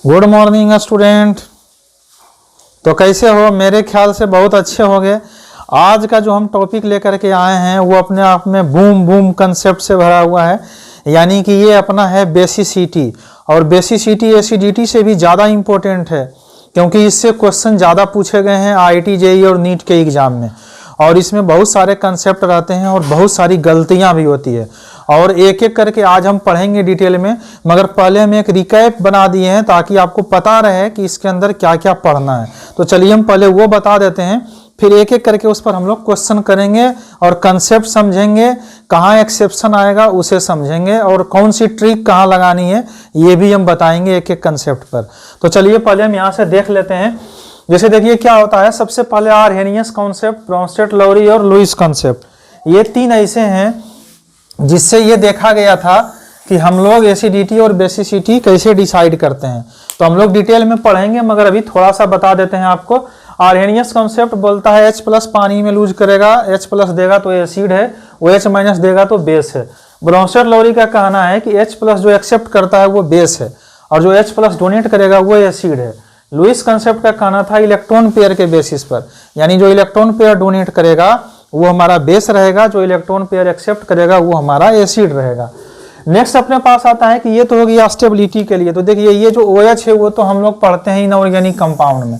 Good morning student. तो कैसे हो? मेरे ख्याल से बहुत अच्छे हो गए। आज का जो हम टॉपिक लेकर के आए हैं वो अपने आप में बूम बूम कंसेप्ट से भरा हुआ है, यानी कि ये अपना है बेसिसिटी। और बेसिसिटी एसिडिटी से भी ज़्यादा इम्पोर्टेंट है, क्योंकि इससे क्वेश्चन ज़्यादा पूछे गए हैं IIT JEE और नीट के एग्ज़ाम में। और इसमें बहुत सारे कंसेप्ट रहते हैं और बहुत सारी गलतियां भी होती है, और एक एक करके आज हम पढ़ेंगे डिटेल में। मगर पहले हम एक रिकैप बना दिए हैं ताकि आपको पता रहे कि इसके अंदर क्या क्या पढ़ना है। तो चलिए हम पहले वो बता देते हैं, फिर एक एक करके उस पर हम लोग क्वेश्चन करेंगे और कंसेप्ट समझेंगे, कहाँ एक्सेप्शन आएगा उसे समझेंगे, और कौन सी ट्रिक कहाँ लगानी है ये भी हम बताएंगे एक एक कंसेप्ट पर। तो चलिए पहले हम यहाँ से देख लेते हैं। जैसे देखिए क्या होता है, सबसे पहले आर्हेनियस कॉन्सेप्ट, ब्रोंस्टेड, लौरी और लुईस कॉन्सेप्ट। ये तीन ऐसे हैं जिससे ये देखा गया था कि हम लोग एसिडिटी और बेसिसिटी कैसे डिसाइड करते हैं। तो हम लोग डिटेल में पढ़ेंगे, मगर अभी थोड़ा सा बता देते हैं आपको। आर्हेनियस कॉन्सेप्ट बोलता है H+ पानी में लूज करेगा, H+ देगा तो एसिड है, वो H- देगा तो बेस है। ब्रोंस्टेड लौरी का कहना है कि H+ जो एक्सेप्ट करता है वो बेस है, और जो H+ डोनेट करेगा वो एसिड है। लुईस कॉन्सेप्ट का कहना था इलेक्ट्रॉन पेयर के बेसिस पर, यानी जो इलेक्ट्रॉन पेयर डोनेट करेगा वो हमारा बेस रहेगा, जो इलेक्ट्रॉन पेयर एक्सेप्ट करेगा वो हमारा एसिड रहेगा। नेक्स्ट अपने पास आता है कि ये तो हो गया स्टेबिलिटी के लिए। तो देखिए ये जो OH है वो तो हम लोग पढ़ते हैं इनऑर्गेनिक कंपाउंड में।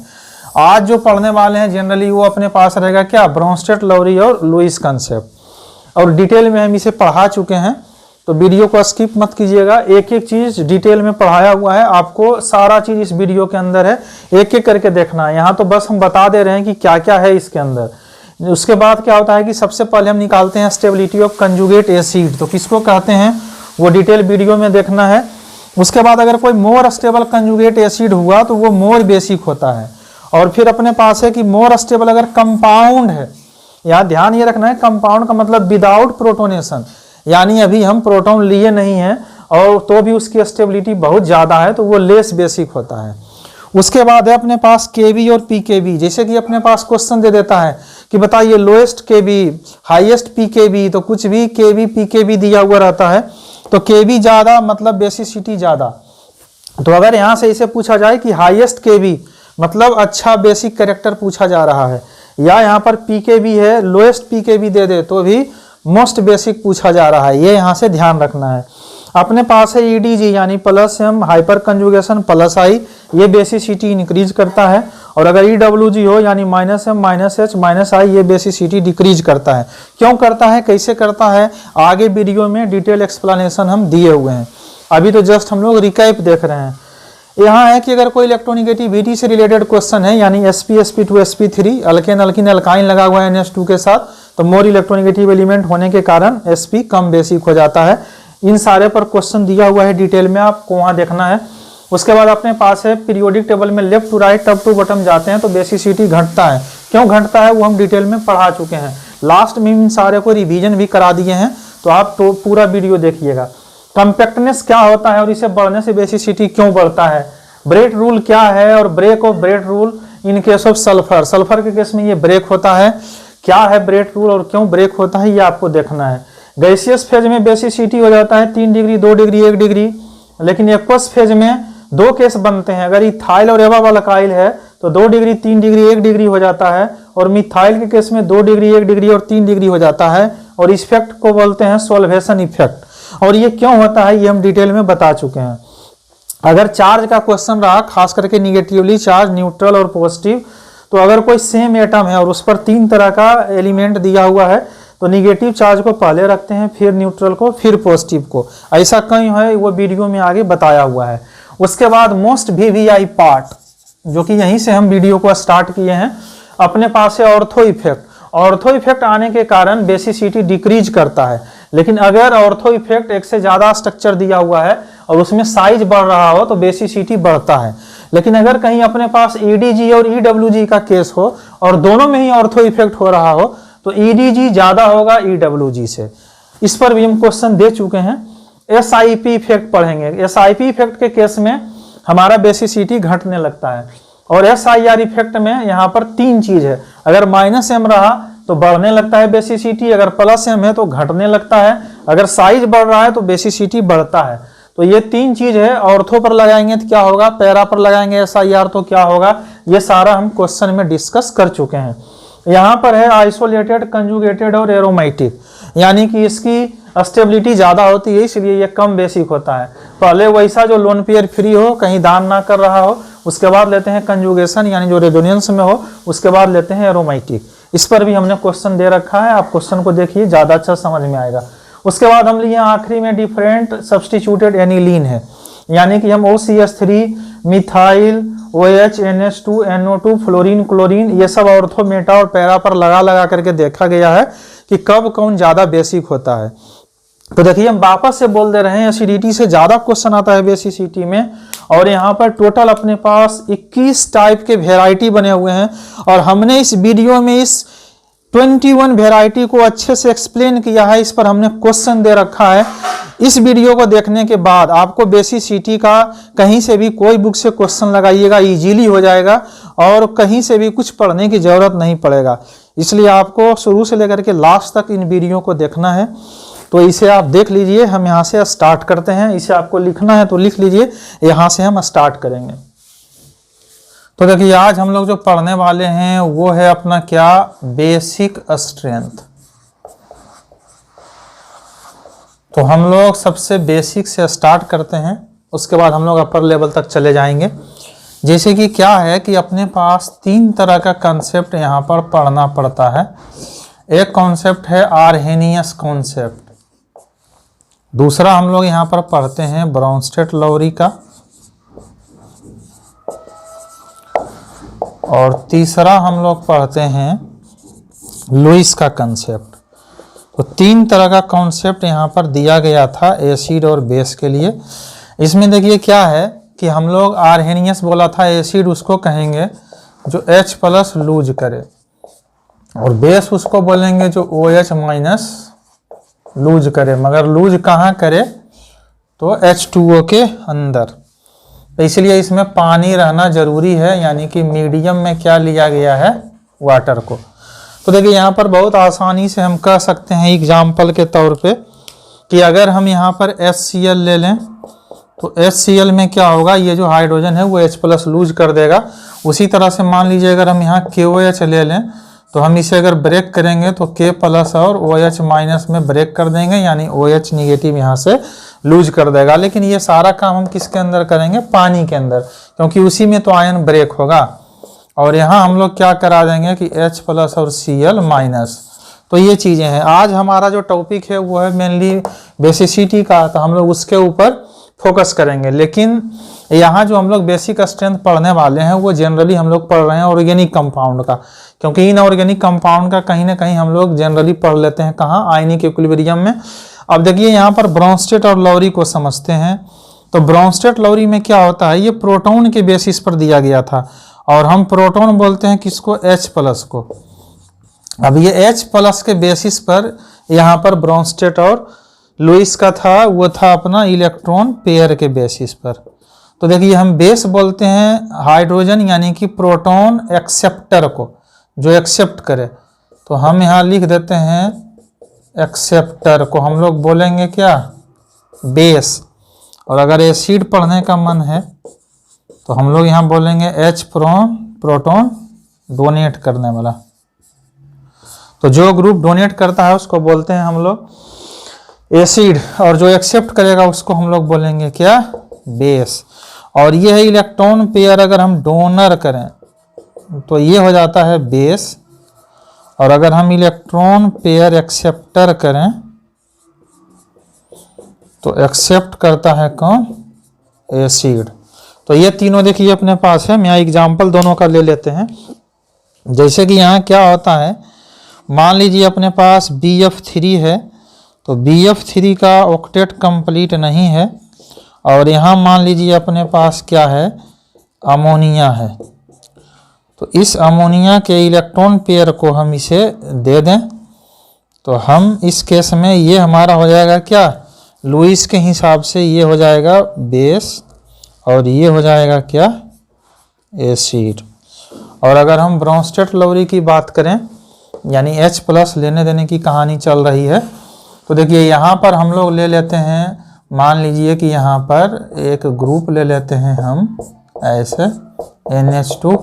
आज जो पढ़ने वाले हैं जनरली वो अपने पास रहेगा क्या, ब्रोंस्टेड, लौरी और लुईस कॉन्सेप्ट। और डिटेल में हम इसे पढ़ा चुके हैं, तो वीडियो को स्किप मत कीजिएगा। एक एक चीज डिटेल में पढ़ाया हुआ है, आपको सारा चीज इस वीडियो के अंदर है, एक एक करके देखना है। यहाँ तो बस हम बता दे रहे हैं कि क्या क्या है इसके अंदर। उसके बाद क्या होता है कि सबसे पहले हम निकालते हैं स्टेबिलिटी ऑफ कंजुगेट एसिड। तो किसको कहते हैं वो डिटेल वीडियो में देखना है। उसके बाद अगर कोई मोर स्टेबल कंजुगेट एसिड हुआ तो वो मोर बेसिक होता है। और फिर अपने पास है कि मोर स्टेबल अगर कंपाउंड है, यहाँ ध्यान ये रखना है कंपाउंड का मतलब विदाउट प्रोटोनेशन, यानी अभी हम प्रोटॉन लिए नहीं हैं और तो भी उसकी स्टेबिलिटी बहुत ज़्यादा है, तो वो लेस बेसिक होता है। उसके बाद है अपने पास केबी और पीकेबी। जैसे कि अपने पास क्वेश्चन दे देता है कि बताइए लोएस्ट केबी, हाईएस्ट पीकेबी, तो कुछ भी केबी पीकेबी दिया हुआ रहता है, तो केबी ज़्यादा मतलब बेसिसिटी ज़्यादा। तो अगर यहाँ से इसे पूछा जाए कि हाईएस्ट केबी मतलब अच्छा बेसिक कैरेक्टर पूछा जा रहा है, या यहाँ पर पीकेबी है लोएस्ट पीकेबी दे दे तो भी मोस्ट बेसिक पूछा जा रहा है, ये यहाँ से ध्यान रखना है। अपने पास है EDG यानी +M हाइपर कंजुगेशन +I, ये बेसिसिटी इंक्रीज करता है। और अगर EWG हो यानी -M -H -I, ये बेसिसिटी डिक्रीज करता है। क्यों करता है, कैसे करता है, आगे वीडियो में डिटेल एक्सप्लेनेशन हम दिए हुए हैं, अभी तो जस्ट हम लोग रिकैप देख रहे हैं। यहाँ है कि अगर कोई इलेक्ट्रोनिगेटिविटी से रिलेटेड क्वेश्चन है, यानी sp sp2 sp3 alkane alkene alkyne लगा हुआ है NH2 के साथ, तो मोर इलेक्ट्रोनिगेटिव एलिमेंट होने के कारण sp कम बेसिक हो जाता है। इन सारे पर क्वेश्चन दिया हुआ है डिटेल में, आपको वहाँ देखना है। उसके बाद अपने पास है पीरियोडिक टेबल में left to right top to bottom जाते हैं तो बेसिसिटी घटता है। क्यों घटता है वो हम डिटेल में पढ़ा चुके हैं, लास्ट में इन सारे को रिवीजन भी करा दिए हैं, तो आप तो पूरा वीडियो देखिएगा। कम्पैक्टनेस क्या होता है और इसे बढ़ने से बेसिसिटी क्यों बढ़ता है, ब्रेट रूल क्या है और break of Bredt rule in case of sulphur, sulphur के केस में ये ब्रेक होता है, क्या है ब्रेट रूल और क्यों ब्रेक होता है ये आपको देखना है। गैसियस फेज में बेसिसिटी हो जाता है 3 डिग्री 2 डिग्री 1 डिग्री, लेकिन एक्वस फेज में 2 केस बनते हैं। अगर इथाइल और एवावाल्काइल है तो 2 डिग्री 3 डिग्री 1 डिग्री हो जाता है, और मिथाइल के केस में 2 डिग्री 1 डिग्री और 3 डिग्री हो जाता है, और इस इफेक्ट को बोलते हैं सोल्वेशन इफेक्ट। और ये क्यों होता है ये हम डिटेल में बता चुके हैं। अगर चार्ज का क्वेश्चन रहा, खास करके निगेटिवली चार्ज, न्यूट्रल और पॉजिटिव, तो अगर कोई सेम एटम है और उस पर 3 तरह का एलिमेंट दिया हुआ है, तो निगेटिव चार्ज को पहले रखते हैं, फिर न्यूट्रल को, फिर पॉजिटिव को। ऐसा कहीं है वो वीडियो में आगे बताया हुआ है। उसके बाद मोस्ट VVI पार्ट, जो कि यहीं से हम वीडियो को स्टार्ट किए हैं, अपने पास है ऑर्थो इफेक्ट। ऑर्थो इफेक्ट आने के कारण बेसिसिटी डिक्रीज करता है, लेकिन अगर ऑर्थो इफेक्ट एक से ज्यादा स्ट्रक्चर दिया हुआ है और उसमें साइज बढ़ रहा हो तो बेसिसिटी बढ़ता है। लेकिन अगर कहीं अपने पास EDG और EWG का केस हो और दोनों में ही ऑर्थो इफेक्ट हो रहा हो तो EDG ज्यादा होगा EWG से। इस पर भी हम क्वेश्चन दे चुके हैं। SIP इफेक्ट पढ़ेंगे। SIP इफेक्ट के केस में हमारा बेसिसिटी घटने लगता है, और SIR इफेक्ट में यहाँ पर 3 चीज है। अगर -M रहा तो बढ़ने लगता है बेसिसिटी, अगर +M है तो घटने लगता है, अगर साइज बढ़ रहा है तो बेसिसिटी बढ़ता है। तो ये तीन चीज है, ऑर्थो पर लगाएंगे तो क्या होगा, पैरा पर लगाएंगे SIR तो क्या होगा, ये सारा हम क्वेश्चन में डिस्कस कर चुके हैं। यहाँ पर है आइसोलेटेड, कंजुगेटेड और एरोमेटिक, यानी कि इसकी स्टेबिलिटी ज़्यादा होती है इसलिए ये कम बेसिक होता है। पहले वैसा जो लोन पेयर फ्री हो, कहीं दान ना कर रहा हो, उसके बाद लेते हैं कंजुगेशन यानी जो रेजोनेंस में हो, उसके बाद लेते हैं एरोमेटिक। इस पर भी हमने क्वेश्चन दे रखा है, आप क्वेश्चन को देखिए ज़्यादा अच्छा समझ में आएगा। उसके बाद हम लिए आखिरी में डिफरेंट सब्सटीट्यूटेड एनिलीन है, यानी कि हम OCH3, methyl, OH, NH2, NO2, fluorine, chlorine, ये सब ऑर्थो, मेटा और पैरा पर लगा करके देखा गया है कि कब कौन ज़्यादा बेसिक होता है। तो देखिए हम वापस से बोल दे रहे हैं, एसिडिटी से ज़्यादा क्वेश्चन आता है बेसिसिटी में, और यहाँ पर टोटल अपने पास 21 टाइप के वेराइटी बने हुए हैं, और हमने इस वीडियो में इस 21 वेराइटी को अच्छे से एक्सप्लेन किया है, इस पर हमने क्वेश्चन दे रखा है। इस वीडियो को देखने के बाद आपको बेसिसिटी का कहीं से भी कोई बुक से क्वेश्चन लगाइएगा, इजीली हो जाएगा और कहीं से भी कुछ पढ़ने की ज़रूरत नहीं पड़ेगा। इसलिए आपको शुरू से लेकर के लास्ट तक इन वीडियो को देखना है। तो इसे आप देख लीजिए, हम यहाँ से स्टार्ट करते हैं। इसे आपको लिखना है तो लिख लीजिए, यहाँ से हम स्टार्ट करेंगे। तो देखिए आज हम लोग जो पढ़ने वाले हैं वो है अपना क्या, बेसिक स्ट्रेंथ। तो हम लोग सबसे बेसिक से स्टार्ट करते हैं, उसके बाद हम लोग अपर लेवल तक चले जाएंगे। जैसे कि क्या है कि अपने पास 3 तरह का कंसेप्ट यहाँ पर पढ़ना पड़ता है। एक कॉन्सेप्ट है आर्हेनियस कॉन्सेप्ट, दूसरा हम लोग यहाँ पर पढ़ते हैं ब्राउनस्टेट-लाउरी का, और तीसरा हम लोग पढ़ते हैं लुईस का कंसेप्ट। तो 3 तरह का कॉन्सेप्ट यहाँ पर दिया गया था एसिड और बेस के लिए। इसमें देखिए क्या है कि हम लोग आर्हेनियस बोला था, एसिड उसको कहेंगे जो H+ लूज करे, और बेस उसको बोलेंगे जो OH- लूज करे, मगर लूज कहाँ करे, तो H2O के अंदर। तो इसलिए इसमें पानी रहना जरूरी है, यानी कि मीडियम में क्या लिया गया है, वाटर को। तो देखिए यहाँ पर बहुत आसानी से हम कह सकते हैं एग्जाम्पल के तौर पे कि अगर हम यहाँ पर HCl ले लें तो HCl में क्या होगा, ये जो हाइड्रोजन है वो H+ लूज कर देगा। उसी तरह से मान लीजिए अगर हम यहाँ KOH ले लें तो हम इसे अगर ब्रेक करेंगे तो K+ और OH- में ब्रेक कर देंगे, यानी OH नेगेटिव यहाँ से लूज कर देगा। लेकिन ये सारा काम हम किसके अंदर करेंगे, पानी के अंदर, क्योंकि उसी में तो आयन ब्रेक होगा। और यहाँ हम लोग क्या करा देंगे कि H+ और Cl-। तो ये चीज़ें हैं। आज हमारा जो टॉपिक है वो है मेनली बेसिसिटी का, तो हम लोग उसके ऊपर फोकस करेंगे। लेकिन यहाँ जो हम लोग बेसिक स्ट्रेंथ पढ़ने वाले हैं वो जनरली हम लोग पढ़ रहे हैं ऑर्गेनिक कंपाउंड का, क्योंकि इनऑर्गेनिक कंपाउंड का कहीं ना कहीं हम लोग जनरली पढ़ लेते हैं कहाँ, आयनिक इक्विलिब्रियम में। अब देखिए यहाँ पर ब्राउनस्टेट और लाउरी को समझते हैं। तो ब्राउनस्टेट-लाउरी में क्या होता है, ये प्रोटॉन के बेसिस पर दिया गया था, और हम प्रोटॉन बोलते हैं किसको, H+ को। अब ये H+ के बेसिस पर यहाँ पर ब्राउनस्टेट और लुईस का था, वो था अपना इलेक्ट्रॉन पेयर के बेसिस पर। तो देखिए हम बेस बोलते हैं हाइड्रोजन यानी कि प्रोटॉन एक्सेप्टर को, जो एक्सेप्ट करे। तो हम यहाँ लिख देते हैं एक्सेप्टर को हम लोग बोलेंगे क्या, बेस। और अगर एसिड पढ़ने का मन है तो हम लोग यहाँ बोलेंगे H प्रोटॉन डोनेट करने वाला। तो जो ग्रुप डोनेट करता है उसको बोलते हैं हम लोग एसिड, और जो एक्सेप्ट करेगा उसको हम लोग बोलेंगे क्या, बेस। और ये है इलेक्ट्रॉन पेयर, अगर हम डोनर करें तो ये हो जाता है बेस, और अगर हम इलेक्ट्रॉन पेयर एक्सेप्टर करें तो एक्सेप्ट करता है कौन, एसिड। तो ये तीनों देखिए अपने पास है। हम यहाँ एग्जाम्पल दोनों का ले लेते हैं। जैसे कि यहाँ क्या होता है, मान लीजिए अपने पास BF3 है, तो BF3 का ऑक्टेट कंप्लीट नहीं है, और यहाँ मान लीजिए अपने पास क्या है, अमोनिया है। तो इस अमोनिया के इलेक्ट्रॉन पेयर को हम इसे दे दें तो हम इस केस में ये हमारा हो जाएगा क्या, लुईस के हिसाब से ये हो जाएगा बेस, और ये हो जाएगा क्या, एसिड। और अगर हम ब्राउनस्टेट-लाउरी की बात करें, यानी H+ लेने देने की कहानी चल रही है, तो देखिए यहाँ पर हम लोग ले लेते हैं मान लीजिए कि यहाँ पर एक ग्रुप ले लेते हैं हम ऐसे NH2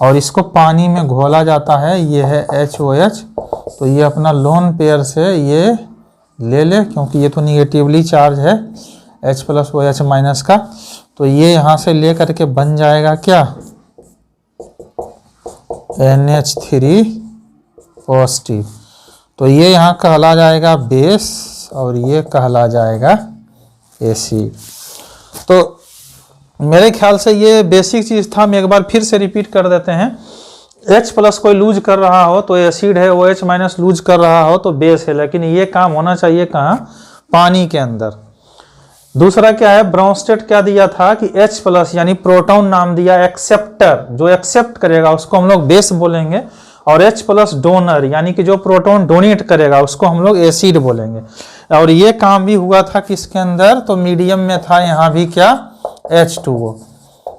और इसको पानी में घोला जाता है, ये है HOH। तो ये अपना लोन पेयर से ये ले ले, क्योंकि ये तो निगेटिवली चार्ज है H प्लस OH माइनस का। तो ये यहाँ से ले करके बन जाएगा क्या, NH3 पॉजिटिव। तो ये यहाँ कहला जाएगा बेस और ये कहला जाएगा एसिड। तो मेरे ख्याल से ये बेसिक चीज़ था, हम एक बार फिर से रिपीट कर देते हैं। H प्लस कोई लूज कर रहा हो तो एसिड है, OH माइनस लूज कर रहा हो तो बेस है, लेकिन ये काम होना चाहिए कहाँ, पानी के अंदर। दूसरा क्या है, ब्राउनस्टेड क्या दिया था कि H प्लस यानी प्रोटॉन नाम दिया एक्सेप्टर, जो एक्सेप्ट करेगा उसको हम लोग बेस बोलेंगे, और H प्लस डोनर यानी कि जो प्रोटॉन डोनेट करेगा उसको हम लोग एसिड बोलेंगे। और ये काम भी हुआ था किसके अंदर, तो मीडियम में था यहाँ भी क्या, H2O।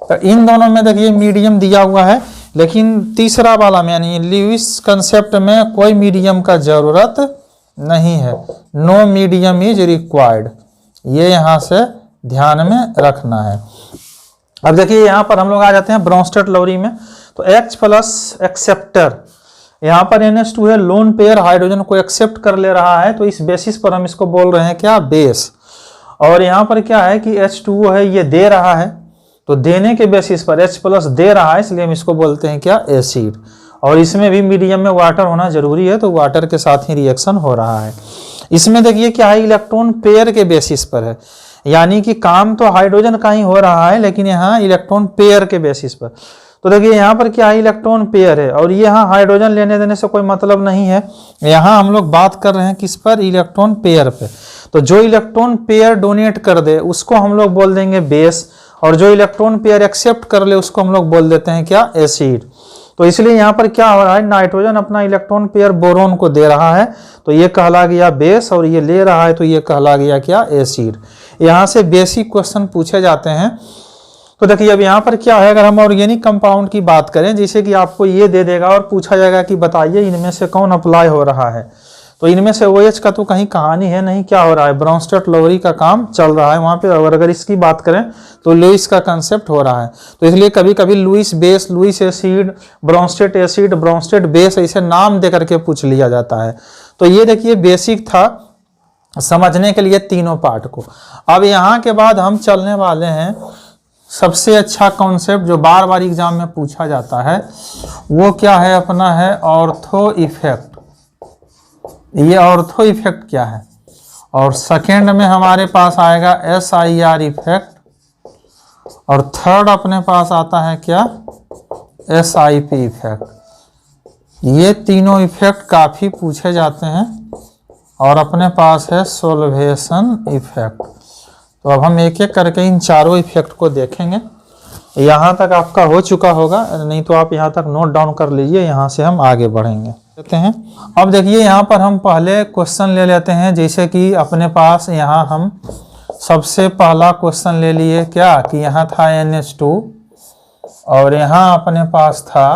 तो इन दोनों में देखिए मीडियम दिया हुआ है, लेकिन तीसरा वाला में यानी लुईस कंसेप्ट में कोई मीडियम का जरूरत नहीं है, नो मीडियम इज रिक्वायर्ड, ये यहाँ से ध्यान में रखना है। अब देखिए यहाँ पर हम लोग आ जाते हैं ब्राउनस्टेड लौरी में। तो H प्लस एक्सेप्टर, यहाँ पर NH2 है, लोन पेयर हाइड्रोजन को एक्सेप्ट कर ले रहा है, तो इस बेसिस पर हम इसको बोल रहे हैं क्या, बेस। और यहाँ पर क्या है कि H2O है, ये दे रहा है, तो देने के बेसिस पर H प्लस दे रहा है, इसलिए हम इसको बोलते हैं क्या, एसिड। और इसमें भी मीडियम में वाटर होना जरूरी है, तो वाटर के साथ ही रिएक्शन हो रहा है। इसमें देखिए क्या है, इलेक्ट्रॉन पेयर के बेसिस पर है, यानी कि काम तो हाइड्रोजन का ही हो रहा है, लेकिन यहाँ इलेक्ट्रॉन पेयर के बेसिस पर। तो देखिए यहाँ पर क्या है, इलेक्ट्रॉन पेयर है, और यहाँ हाइड्रोजन लेने देने से कोई मतलब नहीं है। यहाँ हम लोग बात कर रहे हैं किस पर, इलेक्ट्रॉन पेयर पे। तो जो इलेक्ट्रॉन पेयर डोनेट कर दे उसको हम लोग बोल देंगे बेस, और जो इलेक्ट्रॉन पेयर एक्सेप्ट कर ले उसको हम लोग बोल देते हैं क्या, एसिड। तो इसलिए यहाँ पर क्या हो रहा है, नाइट्रोजन अपना इलेक्ट्रॉन पेयर बोरोन को दे रहा है, तो ये कहला गया बेस, और ये ले रहा है तो ये कहला गया क्या, एसिड। यहाँ से बेसिक क्वेश्चन पूछे जाते हैं। तो देखिए अब यहाँ पर क्या है, अगर हम ऑर्गेनिक कंपाउंड की बात करें, जैसे कि आपको ये दे देगा और पूछा जाएगा कि बताइए इनमें से कौन अप्लाई हो रहा है, तो इनमें से OH का तो कहीं कहानी है नहीं, क्या हो रहा है, ब्राउनस्टेड लौरी का काम चल रहा है वहाँ पे। और अगर इसकी बात करें तो लुईस का कंसेप्ट हो रहा है, तो इसलिए कभी कभी Lewis base, Lewis acid, Bronsted acid, Bronsted base, ऐसे नाम दे करके पूछ लिया जाता है। तो ये देखिए बेसिक था समझने के लिए तीनों पार्ट को। अब यहाँ के बाद हम चलने वाले हैं सबसे अच्छा कॉन्सेप्ट जो बार बार एग्जाम में पूछा जाता है, वो क्या है, अपना है ऑर्थो इफेक्ट। ये ऑर्थो इफेक्ट क्या है, और सेकेंड में हमारे पास आएगा SIR इफेक्ट, और थर्ड अपने पास आता है क्या, SIP इफेक्ट। ये तीनों इफेक्ट काफ़ी पूछे जाते हैं, और अपने पास है सोल्वेशन इफेक्ट। तो अब हम एक एक करके इन चारों इफेक्ट को देखेंगे। यहाँ तक आपका हो चुका होगा, नहीं तो आप यहाँ तक नोट डाउन कर लीजिए, यहाँ से हम आगे बढ़ेंगे। देखते हैं, अब देखिए यहाँ पर हम पहले क्वेश्चन ले लेते हैं। जैसे कि अपने पास यहाँ हम सबसे पहला क्वेश्चन ले लिए क्या, कि यहाँ था NH2 और यहाँ अपने पास था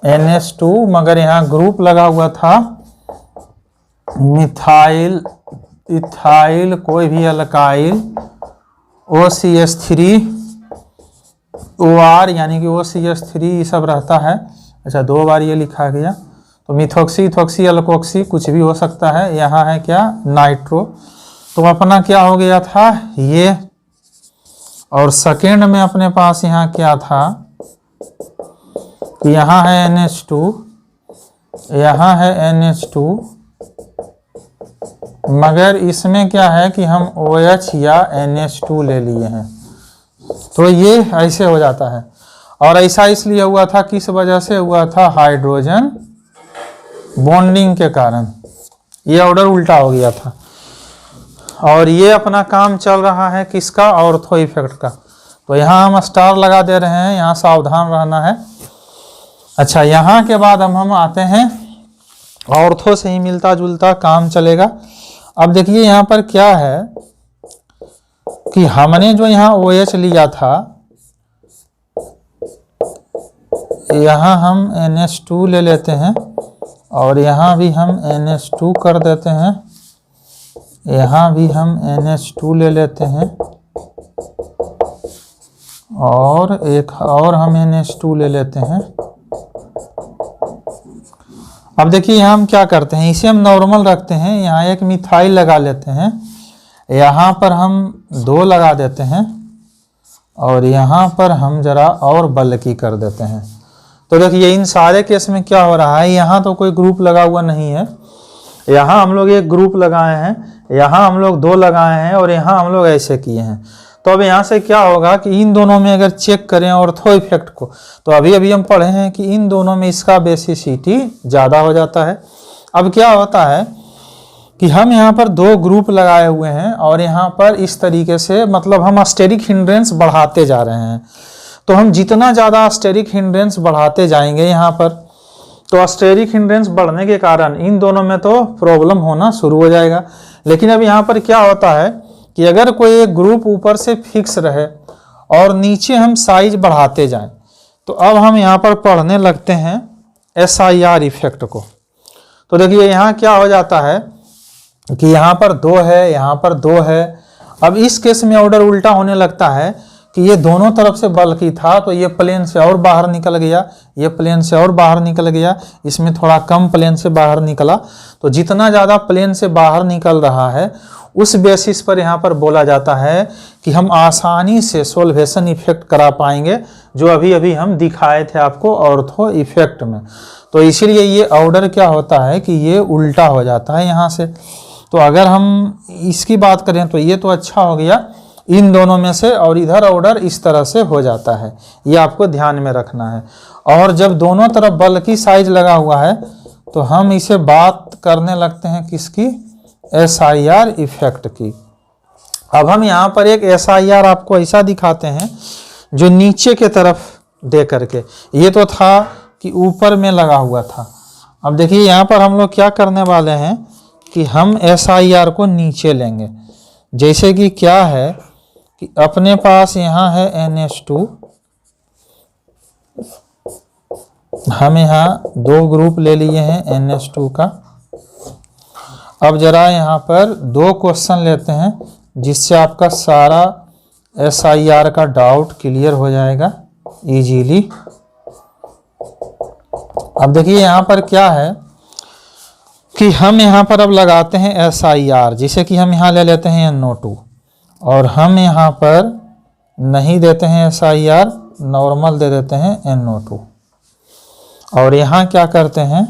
NH2, मगर यहाँ ग्रुप लगा हुआ था मिथाइल, इथाइल, कोई भी अल्काइल, OCH3 OR यानी कि OCH3 ये सब रहता है। अच्छा, दो बार ये लिखा गया, तो मिथोक्सी, इथोक्सी, अल्कोक्सी कुछ भी हो सकता है। यहाँ है क्या, नाइट्रो। तो अपना क्या हो गया था ये, और सेकेंड में अपने पास यहाँ क्या था कि यहाँ है NH2, यहाँ है NH2, मगर इसमें क्या है कि हम OH या NH2 ले लिए हैं, तो ये ऐसे हो जाता है। और ऐसा इसलिए हुआ था, किस वजह से हुआ था, हाइड्रोजन बॉन्डिंग के कारण ये ऑर्डर उल्टा हो गया था। और ये अपना काम चल रहा है किसका, ऑर्थो इफेक्ट का। तो यहाँ हम स्टार लगा दे रहे हैं, यहाँ सावधान रहना है। अच्छा, यहाँ के बाद हम आते हैं, ऑर्थो से ही मिलता जुलता काम चलेगा। अब देखिए यहाँ पर क्या है कि हमने जो यहाँ OH लिया था, यहाँ हम NH2 ले लेते हैं, और यहाँ भी हम NH2 कर देते हैं, यहाँ भी हम NH2 ले लेते हैं और एक और हम NH2 ले लेते हैं। अब देखिए यहाँ हम क्या करते हैं, इसे हम नॉर्मल रखते हैं, यहाँ एक मिथाइल लगा लेते हैं, यहाँ पर हम 2 लगा देते हैं और यहाँ पर हम जरा और बल्कि कर देते हैं। तो देखिए इन सारे केस में क्या हो रहा है, यहाँ तो कोई ग्रुप लगा हुआ नहीं है, यहाँ हम लोग एक ग्रुप लगाए हैं, यहाँ हम लोग 2 लगाए हैं और यहाँ हम लोग ऐसे किए हैं। तो अब यहाँ से क्या होगा कि इन दोनों में अगर चेक करें ऑर्थो इफेक्ट को, तो अभी अभी हम पढ़े हैं कि इन दोनों में इसका बेसिसिटी ज़्यादा हो जाता है। अब क्या होता है कि हम यहाँ पर 2 ग्रुप लगाए हुए हैं और यहाँ पर इस तरीके से मतलब हम स्टेरिक हिंड्रेंस बढ़ाते जा रहे हैं। तो हम जितना ज़्यादा स्टेरिक हिंड्रेंस बढ़ाते जाएंगे यहाँ पर, तो स्टेरिक हिंड्रेंस बढ़ने के कारण इन दोनों में तो प्रॉब्लम होना शुरू हो जाएगा। लेकिन अब यहाँ पर क्या होता है कि अगर कोई एक ग्रुप ऊपर से फिक्स रहे और नीचे हम साइज बढ़ाते जाएं, तो अब हम यहाँ पर पढ़ने लगते हैं SIR इफेक्ट को। तो देखिए यहाँ क्या हो जाता है कि यहाँ पर 2 है, यहाँ पर 2 है। अब इस केस में ऑर्डर उल्टा होने लगता है कि ये दोनों तरफ से बल्कि था, तो ये प्लेन से और बाहर निकल गया, ये प्लेन से और बाहर निकल गया, इसमें थोड़ा कम प्लेन से बाहर निकला। तो जितना ज़्यादा प्लेन से बाहर निकल रहा है उस बेसिस पर यहाँ पर बोला जाता है कि हम आसानी से सोल्वेशन इफेक्ट करा पाएंगे, जो अभी अभी हम दिखाए थे आपको ऑर्थो इफेक्ट में। तो इसीलिए ये ऑर्डर क्या होता है कि ये उल्टा हो जाता है यहाँ से। तो अगर हम इसकी बात करें तो ये तो अच्छा हो गया इन दोनों में से, और इधर ऑर्डर इस तरह से हो जाता है, ये आपको ध्यान में रखना है। और जब दोनों तरफ बल्कि साइज लगा हुआ है तो हम इसे बात करने लगते हैं किसकी, SIR इफेक्ट की। अब हम यहाँ पर एक SIR आपको ऐसा दिखाते हैं जो नीचे के तरफ दे करके, ये तो था कि ऊपर में लगा हुआ था। अब देखिए यहाँ पर हम लोग क्या करने वाले हैं कि हम SIR को नीचे लेंगे। जैसे कि क्या है कि अपने पास यहाँ है NH2, हम यहाँ 2 ग्रुप ले लिए हैं NH2 का। अब जरा यहाँ पर 2 क्वेश्चन लेते हैं जिससे आपका सारा SIR का डाउट क्लियर हो जाएगा इजीली। अब देखिए यहाँ पर क्या है कि हम यहाँ पर अब लगाते हैं SIR, जिसे कि हम यहाँ ले लेते हैं NO2 और हम यहाँ पर नहीं देते हैं SIR, नॉर्मल दे देते हैं NO2। और यहाँ क्या करते हैं,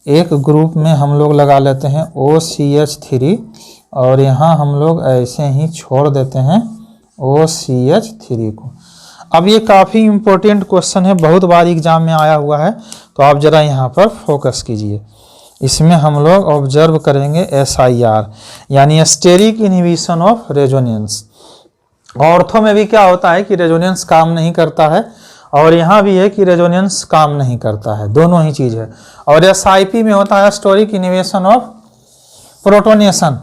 एक ग्रुप में हम लोग लगा लेते हैं OCH3 और यहाँ हम लोग ऐसे ही छोड़ देते हैं OCH3 को। अब ये काफ़ी इम्पोर्टेंट क्वेश्चन है, बहुत बार एग्जाम में आया हुआ है, तो आप ज़रा यहाँ पर फोकस कीजिए। इसमें हम लोग ऑब्जर्व करेंगे SIR यानी steric inhibition of resonance. Ortho में भी क्या होता है कि रेजोनेंस काम नहीं करता है और यहाँ भी है कि रेजोनेंस काम नहीं करता है, दोनों ही चीज़ है। और SIP में होता है स्टेरिक इनहिबिशन ऑफ प्रोटोनेशन,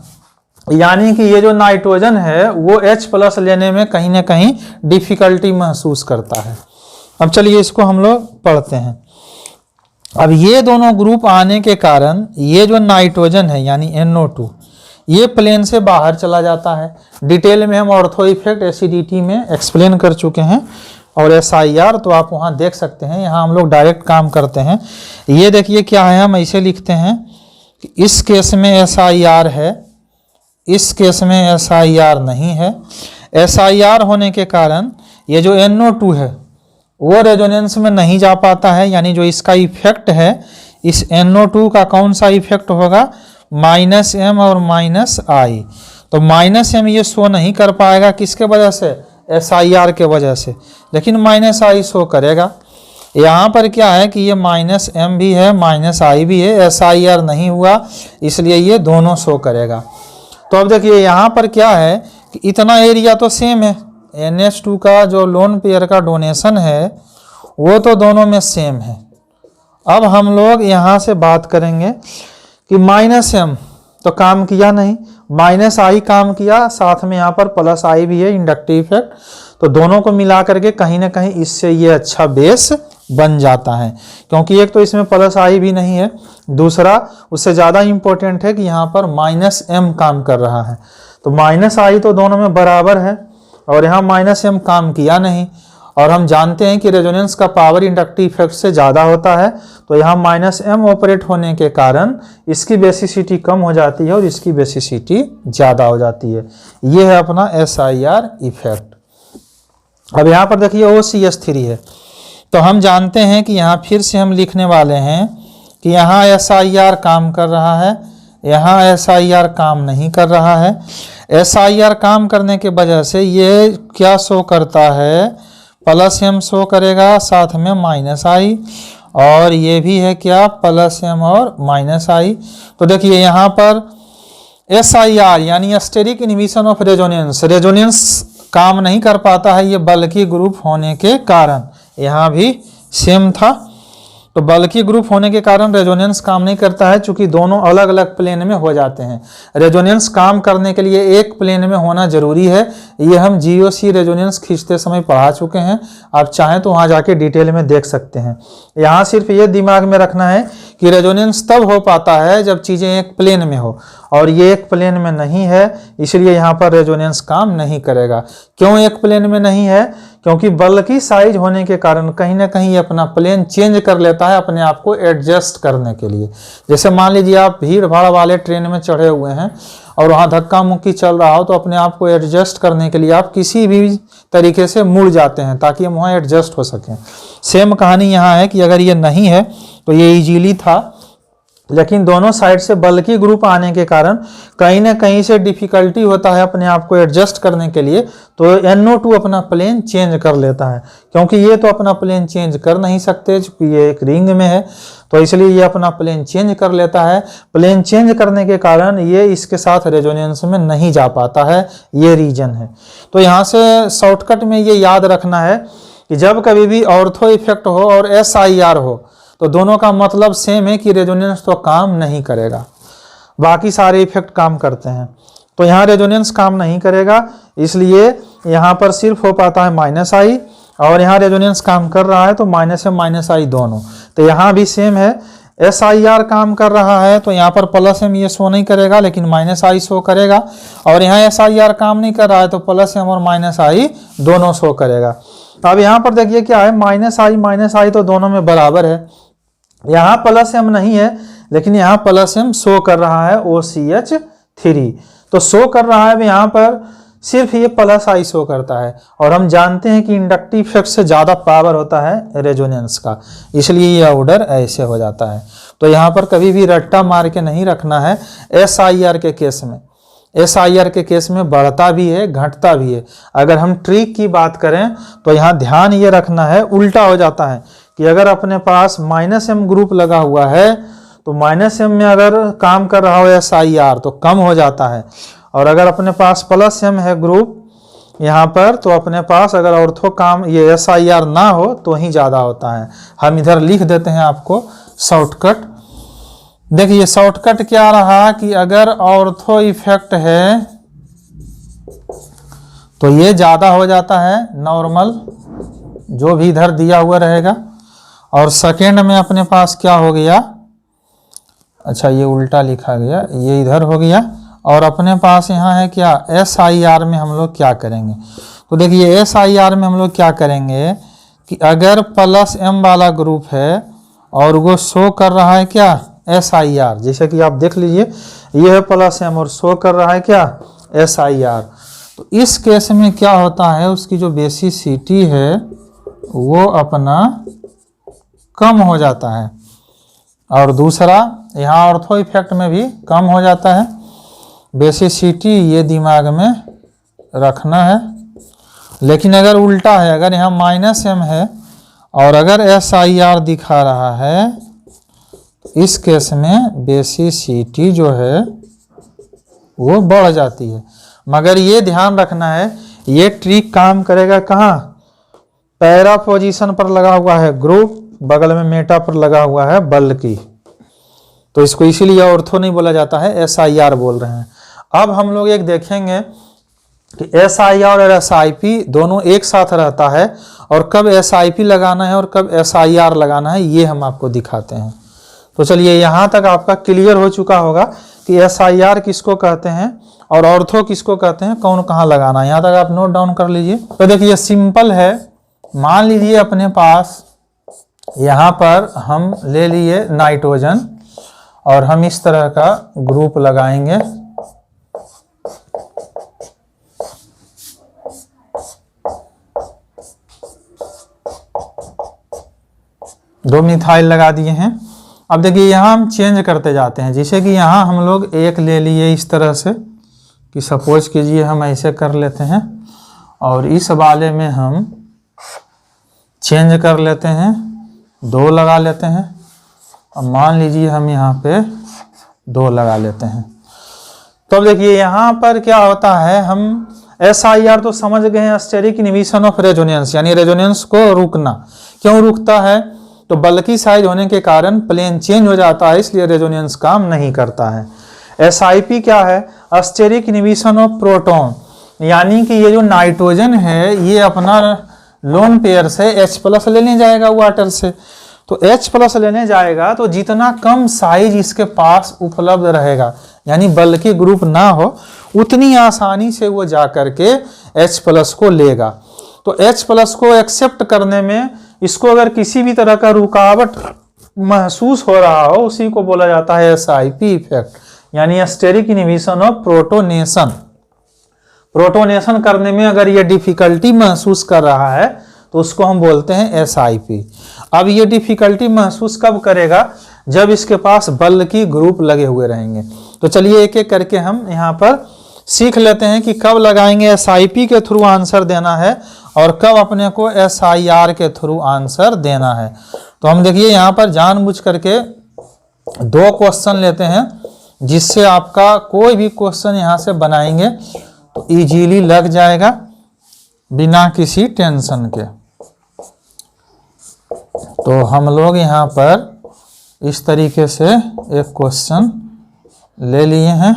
यानी कि ये जो नाइट्रोजन है वो H+ लेने में कहीं ना कहीं डिफिकल्टी महसूस करता है। अब चलिए इसको हम लोग पढ़ते हैं। अब ये दोनों ग्रुप आने के कारण ये जो नाइट्रोजन है यानी NO2 ये प्लेन से बाहर चला जाता है। डिटेल में हम ऑर्थो इफेक्ट एसिडिटी में एक्सप्लेन कर चुके हैं और SIR तो आप वहाँ देख सकते हैं। यहाँ हम लोग डायरेक्ट काम करते हैं। ये देखिए क्या है, हम ऐसे लिखते हैं कि इस केस में SIR है, इस केस में SIR नहीं है। SIR होने के कारण ये जो NO2 है वो रेजोनेंस में नहीं जा पाता है, यानी जो इसका इफेक्ट है इस NO2 का कौन सा इफेक्ट होगा, -M और -I। तो -M ये शो नहीं कर पाएगा, किसके वजह से, SIR के वजह से, लेकिन -I शो करेगा। यहाँ पर क्या है कि ये -M भी है -I भी है, SIR नहीं हुआ इसलिए ये दोनों शो करेगा। तो अब देखिए यहाँ पर क्या है कि इतना एरिया तो सेम है, NH2 का जो लोन पेयर का डोनेशन है वो तो दोनों में सेम है। अब हम लोग यहाँ से बात करेंगे कि -M तो काम किया नहीं, -I काम किया, साथ में यहाँ पर +I भी है इंडक्टिव इफेक्ट, तो दोनों को मिला करके कहीं ना कहीं इससे ये अच्छा बेस बन जाता है, क्योंकि एक तो इसमें प्लस आई भी नहीं है, दूसरा उससे ज़्यादा इम्पोर्टेंट है कि यहाँ पर माइनस एम काम कर रहा है। तो माइनस आई तो दोनों में बराबर है और यहाँ माइनस एम काम किया नहीं, और हम जानते हैं कि रेजोनेंस का पावर इंडक्टिव इफेक्ट से ज़्यादा होता है, तो यहाँ माइनस एम ऑपरेट होने के कारण इसकी बेसिसिटी कम हो जाती है और इसकी बेसिसिटी ज़्यादा हो जाती है। ये है अपना SIR इफेक्ट। अब यहाँ पर देखिए OCS3 है, तो हम जानते हैं कि यहाँ फिर से हम लिखने वाले हैं कि यहाँ SIR काम कर रहा है, यहाँ SIR काम नहीं कर रहा है। SIR काम करने के वजह से ये क्या शो करता है, प्लस एम शो करेगा, साथ में माइनस आई, और ये भी है क्या, प्लस एम और माइनस आई। तो देखिए यहाँ पर SIR यानी steric inhibition of resonance, resonance काम नहीं कर पाता है ये बल्कि ग्रुप होने के कारण। यहाँ भी सेम था, तो बल्कि ग्रुप होने के कारण रेजोनेंस काम नहीं करता है, चूंकि दोनों अलग अलग प्लेन में हो जाते हैं। रेजोनेंस काम करने के लिए एक प्लेन में होना जरूरी है, ये हम GOC रेजोनेंस खींचते समय पढ़ा चुके हैं, आप चाहें तो वहाँ जाके डिटेल में देख सकते हैं। यहाँ सिर्फ ये दिमाग में रखना है कि रेजोनेंस तब हो पाता है जब चीज़ें एक प्लेन में हो, और ये एक प्लेन में नहीं है, इसलिए यहाँ पर रेजोनेंस काम नहीं करेगा। क्यों एक प्लेन में नहीं है, क्योंकि बल की साइज होने के कारण कहीं ना कहीं अपना प्लेन चेंज कर लेता है अपने आप को एडजस्ट करने के लिए। जैसे मान लीजिए आप भीड़ भाड़ वाले ट्रेन में चढ़े हुए हैं और वहाँ धक्का मुक्की चल रहा हो, तो अपने आप को एडजस्ट करने के लिए आप किसी भी तरीके से मुड़ जाते हैं ताकि हम वहाँ एडजस्ट हो सकें। सेम कहानी यहाँ है कि अगर ये नहीं है तो ये इजीली था, लेकिन दोनों साइड से बल की ग्रुप आने के कारण कहीं ना कहीं से डिफिकल्टी होता है अपने आप को एडजस्ट करने के लिए, तो NO2 अपना प्लेन चेंज कर लेता है। क्योंकि ये तो अपना प्लेन चेंज कर नहीं सकते क्योंकि ये एक रिंग में है, तो इसलिए ये अपना प्लेन चेंज कर लेता है। प्लेन चेंज करने के कारण ये इसके साथ रेजोनेंस में नहीं जा पाता है, ये रीजन है। तो यहाँ से शॉर्टकट में ये याद रखना है कि जब कभी भी ऑर्थो इफेक्ट हो और SIR हो तो दोनों का मतलब सेम है कि रेजोनेंस तो काम नहीं करेगा, बाकी सारे इफेक्ट काम करते हैं। तो यहाँ रेजोनेंस काम नहीं करेगा, इसलिए यहाँ पर सिर्फ हो पाता है माइनस आई, और यहाँ रेजोनेंस काम कर रहा है तो माइनस एम माइनस आई दोनों। तो यहाँ भी सेम है, SIR काम कर रहा है तो यहाँ पर प्लस एम ये शो नहीं करेगा लेकिन माइनस आई शो करेगा, और यहाँ SIR काम नहीं कर रहा है तो प्लस एम और माइनस आई दोनों शो करेगा। अब यहाँ पर देखिए क्या है, माइनस आई तो दोनों में बराबर है, यहाँ प्लस एम नहीं है लेकिन यहाँ प्लस एम शो कर रहा है OCH3, तो शो कर रहा है। यहाँ पर सिर्फ ये प्लस आई शो करता है, और हम जानते हैं कि इंडक्टिव इफेक्ट से ज़्यादा पावर होता है रेजोनेंस का, इसलिए ये ऑर्डर ऐसे हो जाता है। तो यहाँ पर कभी भी रट्टा मार के नहीं रखना है। SIR के केस में, SIR के केस में बढ़ता भी है घटता भी है। अगर हम ट्रिक की बात करें तो यहाँ ध्यान ये रखना है, उल्टा हो जाता है कि अगर अपने पास माइनस एम ग्रुप लगा हुआ है तो माइनस एम में अगर काम कर रहा हो SIR तो कम हो जाता है, और अगर अपने पास प्लस एम है ग्रुप यहाँ पर तो अपने पास अगर ऑर्थो काम ये SIR ना हो तो ही ज़्यादा होता है। हम इधर लिख देते हैं आपको शॉर्टकट। देखिए शॉर्टकट क्या रहा कि अगर ऑर्थो इफेक्ट है तो ये ज़्यादा हो जाता है नॉर्मल जो भी इधर दिया हुआ रहेगा, और सेकेंड में अपने पास क्या हो गया, अच्छा ये उल्टा लिखा गया, ये इधर हो गया, और अपने पास यहाँ है क्या SIR में हम लोग क्या करेंगे। तो देखिए SIR में हम लोग क्या करेंगे कि अगर प्लस एम वाला ग्रुप है और वो शो कर रहा है क्या SIR, जैसे कि आप देख लीजिए ये है प्लस एम और शो कर रहा है क्या SIR, तो इस केस में क्या होता है उसकी जो बेसिसिटी है वो अपना कम हो जाता है, और दूसरा यहाँ ऑर्थो इफेक्ट में भी कम हो जाता है बेसिसिटी, ये दिमाग में रखना है। लेकिन अगर उल्टा है, अगर यहाँ माइनस एम है और अगर SIR दिखा रहा है तो इस केस में बेसिसिटी जो है वो बढ़ जाती है। मगर ये ध्यान रखना है ये ट्रिक काम करेगा कहाँ, पैरा पोजीशन पर लगा हुआ है ग्रुप, बगल में मेटा पर लगा हुआ है बल की, तो इसको इसीलिए ऑर्थो नहीं बोला जाता है SIR बोल रहे हैं। अब हम लोग एक देखेंगे कि SIR और SIP दोनों एक साथ रहता है, और कब SIP लगाना है और कब SIR लगाना है ये हम आपको दिखाते हैं। तो चलिए यहाँ तक आपका क्लियर हो चुका होगा कि SIR किसको कहते हैं और ऑर्थो किसको कहते हैं, कौन कहाँ लगाना है। यहाँ तक आप नोट डाउन कर लीजिए। तो देखिए सिंपल है, मान लीजिए अपने पास यहाँ पर हम ले लिए नाइट्रोजन और हम इस तरह का ग्रुप लगाएंगे। दो मिथाइल लगा दिए हैं। अब देखिए यहाँ हम चेंज करते जाते हैं, जैसे कि यहाँ हम लोग एक ले लिए इस तरह से कि सपोज कीजिए हम ऐसे कर लेते हैं, और इस वाले में हम चेंज कर लेते हैं, दो लगा लेते हैं, और मान लीजिए हम यहाँ पे दो लगा लेते हैं। तो अब देखिए यहाँ पर क्या होता है, हम SIR तो समझ गए हैं, स्टेरिक इनहिबिशन ऑफ रेजोनेंस, यानी रेजोनेंस को रुकना। क्यों रुकता है, तो बल्कि साइज होने के कारण प्लेन चेंज हो जाता है, इसलिए रेजोनेंस काम नहीं करता है। SIP क्या है, स्टेरिक इनहिबिशन ऑफ प्रोटॉन, यानी कि ये जो नाइट्रोजन है ये अपना लोन पेयर से H+ लेने जाएगा वाटर से। तो H+ लेने जाएगा तो जितना कम साइज इसके पास उपलब्ध रहेगा, यानी बल्कि ग्रुप ना हो, उतनी आसानी से वो जा करके H+ को लेगा। तो H+ को एक्सेप्ट करने में इसको अगर किसी भी तरह का रुकावट महसूस हो रहा हो, उसी को बोला जाता है SIP इफेक्ट, यानी steric inhibition of protonation. Protonation करने में अगर ये डिफिकल्टी महसूस कर रहा है तो उसको हम बोलते हैं SIP। अब ये डिफिकल्टी महसूस कब करेगा, जब इसके पास बल्कि ग्रुप लगे हुए रहेंगे। तो चलिए एक एक करके हम यहाँ पर सीख लेते हैं कि कब लगाएंगे SIP के थ्रू आंसर देना है और कब अपने को SIR के थ्रू आंसर देना है। तो हम देखिए यहाँ पर जानबूझ करके दो क्वेश्चन लेते हैं, जिससे आपका कोई भी क्वेश्चन यहाँ से बनाएंगे तो इजीली लग जाएगा बिना किसी टेंशन के। तो हम लोग यहाँ पर इस तरीके से एक क्वेश्चन ले लिए हैं।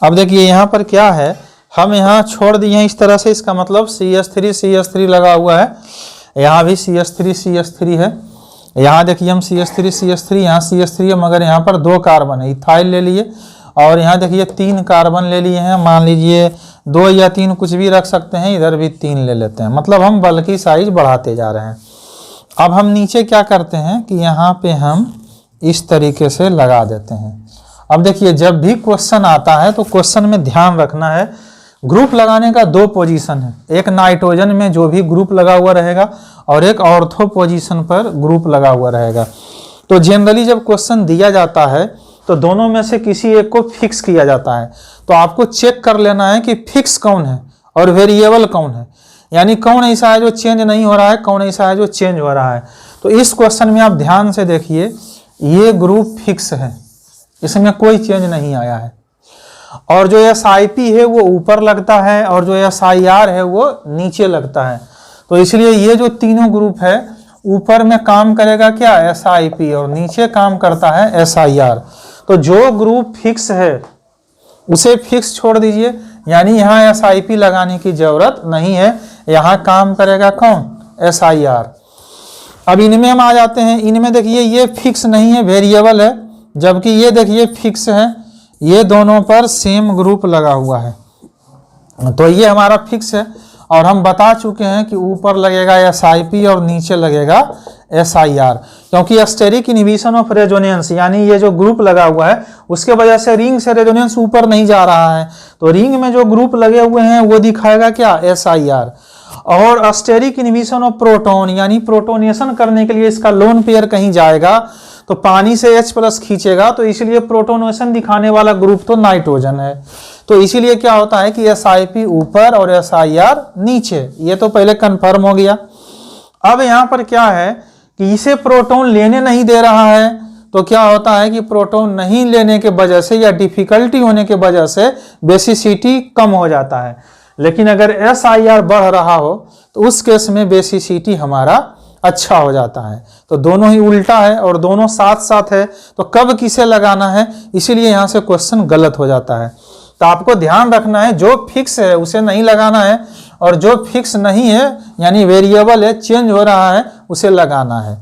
अब देखिए यहाँ पर क्या है, हम यहाँ छोड़ दिए हैं इस तरह से, इसका मतलब CH3 लगा हुआ है, यहाँ भी CH3 है। यहाँ देखिए हम CH3 यहाँ CH3 है, मगर यहाँ पर दो कार्बन है, इथाइल ले लिए, और यहाँ देखिए 3 कार्बन ले लिए हैं। मान लीजिए 2 या 3 कुछ भी रख सकते हैं, इधर भी 3 ले लेते हैं, मतलब हम बल्कि साइज बढ़ाते जा रहे हैं। अब हम नीचे क्या करते हैं कि यहाँ पे हम इस तरीके से लगा देते हैं। अब देखिए जब भी क्वेश्चन आता है तो क्वेश्चन में ध्यान रखना है, ग्रुप लगाने का 2 पोजीशन है, एक नाइट्रोजन में जो भी ग्रुप लगा हुआ रहेगा और एक ऑर्थो पोजीशन पर ग्रुप लगा हुआ रहेगा। तो जनरली जब क्वेश्चन दिया जाता है तो दोनों में से किसी एक को फिक्स किया जाता है। तो आपको चेक कर लेना है कि फिक्स कौन है और वेरिएबल कौन है, यानी कौन ऐसा है जो चेंज नहीं हो रहा है, कौन ऐसा है जो चेंज हो रहा है। तो इस क्वेश्चन में आप ध्यान से देखिए, ये ग्रुप फिक्स है, इसमें कोई चेंज नहीं आया है, और जो SIP है वो ऊपर लगता है और जो SIR है वो नीचे लगता है। तो इसलिए ये जो तीनों ग्रुप है, ऊपर में काम करेगा क्या, SIP, और नीचे काम करता है SIR। तो जो ग्रुप फिक्स है उसे फिक्स छोड़ दीजिए, यानी यहाँ SIP लगाने की जरूरत नहीं है, यहाँ काम करेगा कौन, SIR। अब इनमें हम आ जाते हैं, इनमें देखिए ये फिक्स नहीं है, वेरिएबल है, जबकि ये देखिए फिक्स है, ये दोनों पर सेम ग्रुप लगा हुआ है। तो ये हमारा फिक्स है, और हम बता चुके हैं कि ऊपर लगेगा SIP और नीचे लगेगा SIR, क्योंकि स्टेरिक इनहिबिशन ऑफ रेजोनेंस, यानी ये जो ग्रुप लगा हुआ है उसके वजह से रिंग से रेजोनेंस ऊपर नहीं जा रहा है। तो रिंग में जो ग्रुप लगे हुए हैं वो दिखाएगा क्या, SIR। और स्टेरिक इनहिबिशन ऑफ प्रोटॉन, यानी प्रोटोनेशन करने के लिए इसका लोन पेयर कहीं जाएगा तो पानी से H+ खींचेगा, तो इसलिए प्रोटोनेशन दिखाने वाला ग्रुप तो नाइट्रोजन है। तो इसीलिए क्या होता है कि SIP ऊपर और SIR नीचे, ये तो पहले कंफर्म हो गया। अब यहाँ पर क्या है कि इसे प्रोटॉन लेने नहीं दे रहा है, तो क्या होता है कि प्रोटॉन नहीं लेने के वजह से या डिफिकल्टी होने के वजह से बेसिसिटी कम हो जाता है। लेकिन अगर SIR बढ़ रहा हो तो उस केस में बेसिसिटी हमारा अच्छा हो जाता है। तो दोनों ही उल्टा है और दोनों साथ साथ है, तो कब किसे लगाना है, इसीलिए यहाँ से क्वेश्चन गलत हो जाता है। तो आपको ध्यान रखना है जो फिक्स है उसे नहीं लगाना है, और जो फिक्स नहीं है यानी वेरिएबल है, चेंज हो रहा है, उसे लगाना है।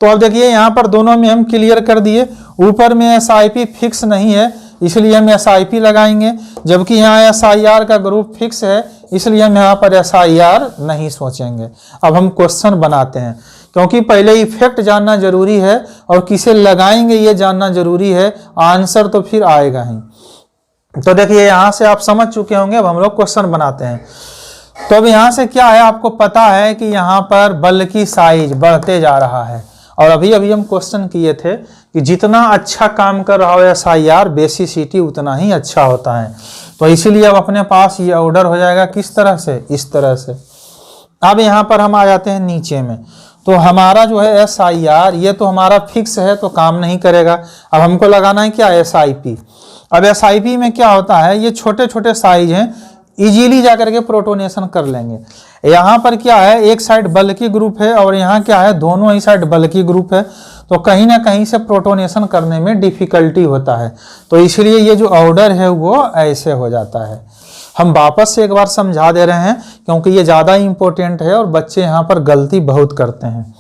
तो अब देखिए यहाँ पर दोनों में हम क्लियर कर दिए। ऊपर में SIP फिक्स नहीं है इसलिए हम SIP लगाएंगे, जबकि यहाँ SIR का ग्रुप फिक्स है इसलिए हम यहाँ पर SIR नहीं सोचेंगे। अब हम क्वेश्चन बनाते हैं, क्योंकि पहले इफेक्ट जानना जरूरी है और किसे लगाएंगे ये जानना जरूरी है, आंसर तो फिर आएगा ही। तो देखिए यहाँ से आप समझ चुके होंगे। अब हम लोग क्वेश्चन बनाते हैं। तो अब यहाँ से क्या है, आपको पता है कि यहाँ पर बल की साइज बढ़ते जा रहा है, और अभी अभी हम क्वेश्चन किए थे कि जितना अच्छा काम कर रहा हो SIR बेसिसिटी उतना ही अच्छा होता है। तो इसीलिए अब अपने पास ये ऑर्डर हो जाएगा किस तरह से, इस तरह से। अब यहाँ पर हम आ जाते हैं नीचे में। तो हमारा जो है SIR ये तो हमारा फिक्स है तो काम नहीं करेगा। अब हमको लगाना है क्या, SIP। अब SIP में क्या होता है, ये छोटे छोटे साइज हैं, इजीली जाकर के प्रोटोनेशन कर लेंगे। यहाँ पर क्या है, एक साइड बल्कि ग्रुप है और यहाँ क्या है, दोनों ही साइड बल्कि ग्रुप है, तो कहीं ना कहीं से प्रोटोनेशन करने में डिफिकल्टी होता है। तो इसलिए ये जो ऑर्डर है वो ऐसे हो जाता है। हम वापस से एक बार समझा दे रहे हैं क्योंकि ये ज़्यादा इंपॉर्टेंट है और बच्चे यहाँ पर गलती बहुत करते हैं।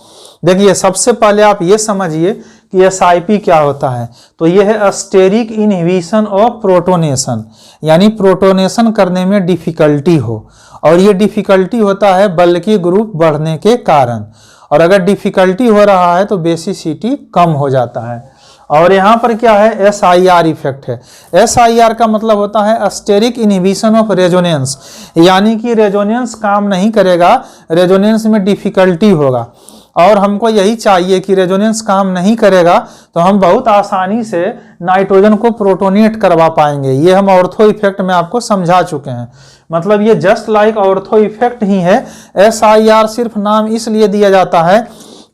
देखिए सबसे पहले आप ये समझिए कि SIP क्या होता है। तो ये है स्टेरिक इनहिबिशन ऑफ प्रोटोनेशन, यानी प्रोटोनेशन करने में डिफिकल्टी हो, और ये डिफिकल्टी होता है बल्कि ग्रुप बढ़ने के कारण, और अगर डिफिकल्टी हो रहा है तो बेसिसिटी कम हो जाता है। और यहाँ पर क्या है, SIR इफेक्ट है। SIR का मतलब होता है स्टेरिक इनहिबिशन ऑफ रेजोनेंस, यानी कि रेजोनेंस काम नहीं करेगा, रेजोनेंस में डिफिकल्टी होगा। और हमको यही चाहिए कि रेजोनेंस काम नहीं करेगा तो हम बहुत आसानी से नाइट्रोजन को प्रोटोनेट करवा पाएंगे। ये हम ऑर्थो इफेक्ट में आपको समझा चुके हैं। मतलब ये जस्ट लाइक ऑर्थो इफेक्ट ही है। SIR सिर्फ नाम इसलिए दिया जाता है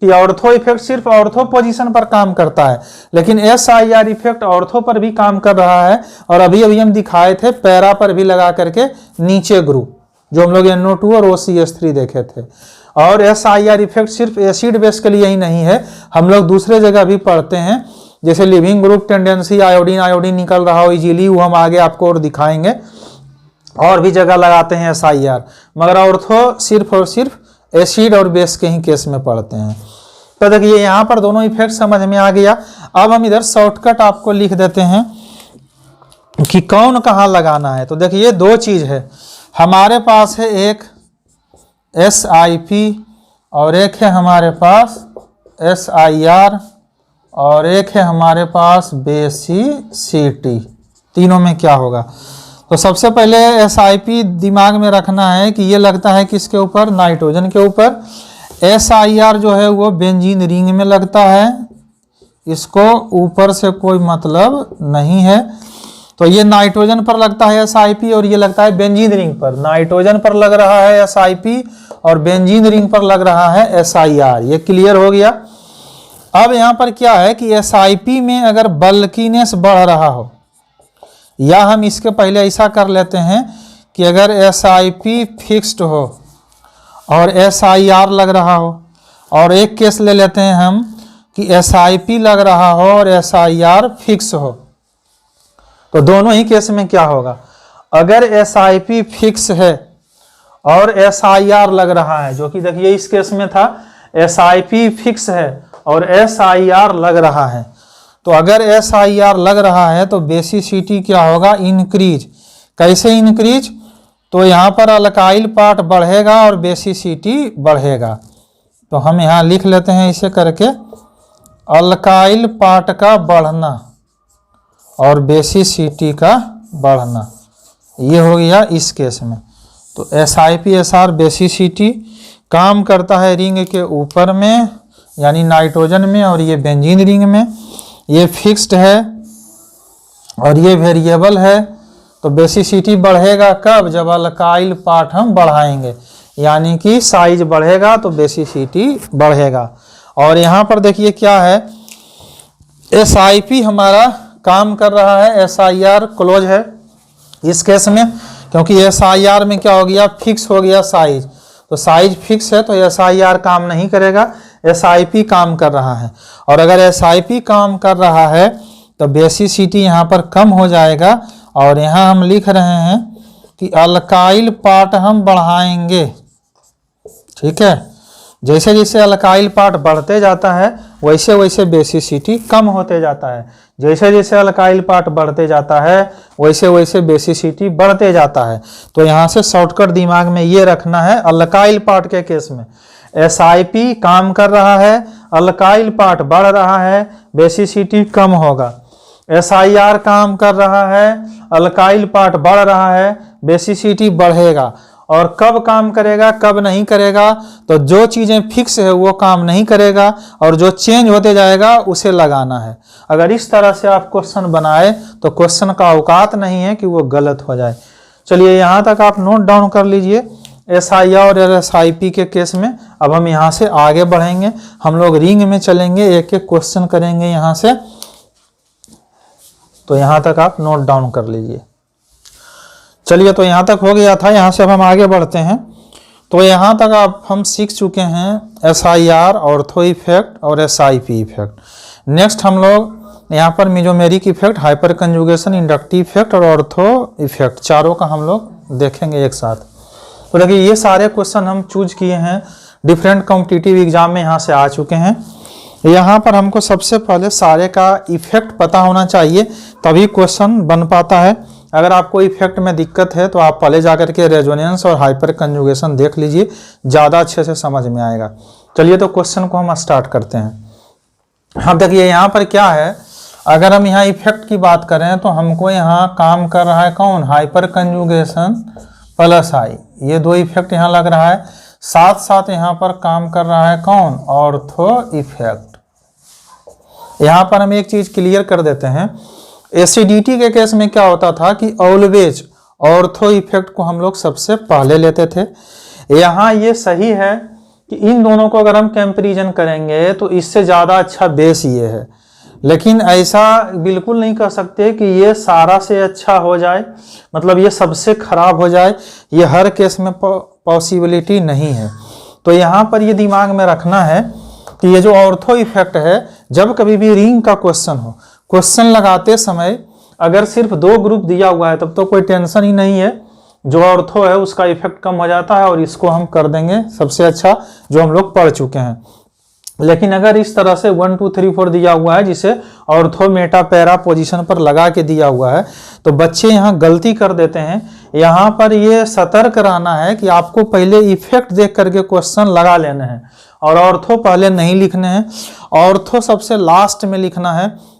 कि ऑर्थो इफेक्ट सिर्फ ऑर्थो पोजीशन पर काम करता है, लेकिन SIR इफेक्ट ऑर्थो पर भी काम कर रहा है। और अभी अभी हम दिखाए थे पैरा पर भी लगा करके नीचे ग्रुप, जो हम लोग NO2 और OCH3 देखे थे। और SIR इफेक्ट सिर्फ एसिड बेस के लिए ही नहीं है, हम लोग दूसरे जगह भी पढ़ते हैं, जैसे लिविंग ग्रुप टेंडेंसी, आयोडीन निकल रहा हो इजीली, वो हम आगे आपको और दिखाएंगे। और भी जगह लगाते हैं SIR, मगर ऑर्थो सिर्फ और सिर्फ एसिड और बेस के ही केस में पढ़ते हैं। तो देखिए यहाँ पर दोनों इफेक्ट समझ में आ गया। अब हम इधर शॉर्टकट आपको लिख देते हैं कि कौन कहाँ लगाना है। तो देखिए दो चीज है, हमारे पास है एक SIP और एक है हमारे पास SIR और एक है हमारे पास बेसिसिटी। तीनों में क्या होगा, तो सबसे पहले SIP दिमाग में रखना है कि ये लगता है किसके ऊपर, नाइट्रोजन के ऊपर। SIR जो है वो बेंजीन रिंग में लगता है, इसको ऊपर से कोई मतलब नहीं है। तो ये नाइट्रोजन पर लगता है SIP और ये लगता है बेंजीन रिंग पर। नाइट्रोजन पर लग रहा है SIP और बेंजीन रिंग पर लग रहा है SIR। ये क्लियर हो गया। अब यहाँ पर क्या है कि SIP में अगर बल्कीनेस बढ़ रहा हो, या हम इसके पहले ऐसा कर लेते हैं कि अगर SIP फिक्स्ड हो और SIR लग रहा हो, और एक केस ले लेते हैं हम कि SIP लग रहा हो और SIR फिक्स हो, तो दोनों ही केस में क्या होगा, अगर SIP फिक्स है और SIR लग रहा है, जो कि देखिए इस केस में था SIP फिक्स है और SIR लग रहा है, तो अगर SIR लग रहा है तो बेसिसिटी क्या होगा, इंक्रीज। कैसे इंक्रीज, तो यहाँ पर अल्काइल पार्ट बढ़ेगा और बेसिसिटी बढ़ेगा। तो हम यहाँ लिख लेते हैं इसे करके, अल्काइल पार्ट का बढ़ना और बेसिसिटी का बढ़ना, ये हो गया इस केस में। तो SIP SR बेसिसिटी काम करता है रिंग के ऊपर में यानी नाइट्रोजन में, और ये बेंजीन रिंग में। ये फिक्स्ड है और ये वेरिएबल है, तो बेसिसिटी बढ़ेगा कब, जब अल्काइल पार्ट हम बढ़ाएंगे, यानी कि साइज बढ़ेगा तो बेसिसिटी बढ़ेगा। और यहाँ पर देखिए क्या है, SIP हमारा काम कर रहा है, SIR क्लोज है इस केस में, क्योंकि SIR में क्या हो गया, फिक्स हो गया साइज, तो साइज फिक्स है तो SIR काम नहीं करेगा, SIP काम कर रहा है। और अगर SIP काम कर रहा है तो बेसिसिटी यहाँ पर कम हो जाएगा और यहाँ हम लिख रहे हैं कि अल्काइल पार्ट हम बढ़ाएंगे। ठीक है, जैसे जैसे अल्काइल पार्ट बढ़ते जाता है वैसे वैसे बेसिसिटी कम होते जाता है। जैसे जैसे अल्काइल पार्ट बढ़ते जाता है वैसे वैसे बेसिसिटी बढ़ते जाता है। तो यहाँ से शॉर्टकट दिमाग में ये रखना है, अल्काइल पार्ट के केस में SIP काम कर रहा है, अल्काइल पार्ट बढ़ रहा है, बेसिसिटी कम होगा। SIR काम कर रहा है, अल्काइल पार्ट बढ़ रहा है, बेसिसिटी बढ़ेगा। और कब काम करेगा कब नहीं करेगा, तो जो चीज़ें फिक्स है वो काम नहीं करेगा और जो चेंज होते जाएगा उसे लगाना है। अगर इस तरह से आप क्वेश्चन बनाए तो क्वेश्चन का औकात नहीं है कि वो गलत हो जाए। चलिए यहाँ तक आप नोट डाउन कर लीजिए SIR और SIP के केस में। अब हम यहाँ से आगे बढ़ेंगे, हम लोग रिंग में चलेंगे, एक एक क्वेश्चन करेंगे यहाँ से। तो यहाँ तक आप नोट डाउन कर लीजिए। चलिए, तो यहाँ तक हो गया था, यहाँ से अब हम आगे बढ़ते हैं। तो यहाँ तक आप हम सीख चुके हैं SIR ऑर्थो इफेक्ट और SIP इफेक्ट। नेक्स्ट हम लोग यहाँ पर mesomeric effect, hyper conjugation, inductive effect और ऑर्थो इफेक्ट, चारों का हम लोग देखेंगे एक साथ। तो देखिए ये सारे क्वेश्चन हम चूज किए हैं, डिफरेंट कॉम्पिटिटिव एग्जाम में यहाँ से आ चुके हैं। यहाँ पर हमको सबसे पहले सारे का इफेक्ट पता होना चाहिए, तभी क्वेश्चन बन पाता है। अगर आपको इफेक्ट में दिक्कत है तो आप पहले जाकर के रेजोनेंस और हाइपर कंजुगेशन देख लीजिए, ज़्यादा अच्छे से समझ में आएगा। चलिए तो क्वेश्चन को हम स्टार्ट करते हैं। हाँ देखिए यहाँ पर क्या है, अगर हम यहाँ इफेक्ट की बात करें तो हमको यहाँ काम कर रहा है कौन, हाइपर कंजुगेशन प्लस आई, ये दो इफेक्ट यहाँ लग रहा है। साथ साथ यहाँ पर काम कर रहा है कौन, ऑर्थो इफेक्ट। यहाँ पर हम एक चीज क्लियर कर देते हैं, एसिडिटी के केस में क्या होता था कि ऑलवेज ऑर्थो इफेक्ट को हम लोग सबसे पहले लेते थे। यहाँ ये सही है कि इन दोनों को अगर हम कंपैरिजन करेंगे तो इससे ज़्यादा अच्छा बेस ये है, लेकिन ऐसा बिल्कुल नहीं कह सकते कि ये सारा से अच्छा हो जाए, मतलब ये सबसे खराब हो जाए, ये हर केस में पॉसिबिलिटी नहीं है। तो यहाँ पर ये दिमाग में रखना है कि ये जो ऑर्थो इफेक्ट है, जब कभी भी रिंग का क्वेश्चन हो, क्वेश्चन लगाते समय अगर सिर्फ दो ग्रुप दिया हुआ है तब तो कोई टेंशन ही नहीं है, जो ऑर्थो है उसका इफेक्ट कम हो जाता है और इसको हम कर देंगे सबसे अच्छा, जो हम लोग पढ़ चुके हैं। लेकिन अगर इस तरह से 1 2 3 4 दिया हुआ है, जिसे ऑर्थो मेटा पैरा पोजीशन पर लगा के दिया हुआ है, तो बच्चे यहाँ गलती कर देते हैं। यहाँ पर ये सतर्क रहना है कि आपको पहले इफेक्ट देख करके क्वेश्चन लगा लेने हैं और ऑर्थो पहले नहीं लिखने हैं, ऑर्थो सबसे लास्ट में लिखना है।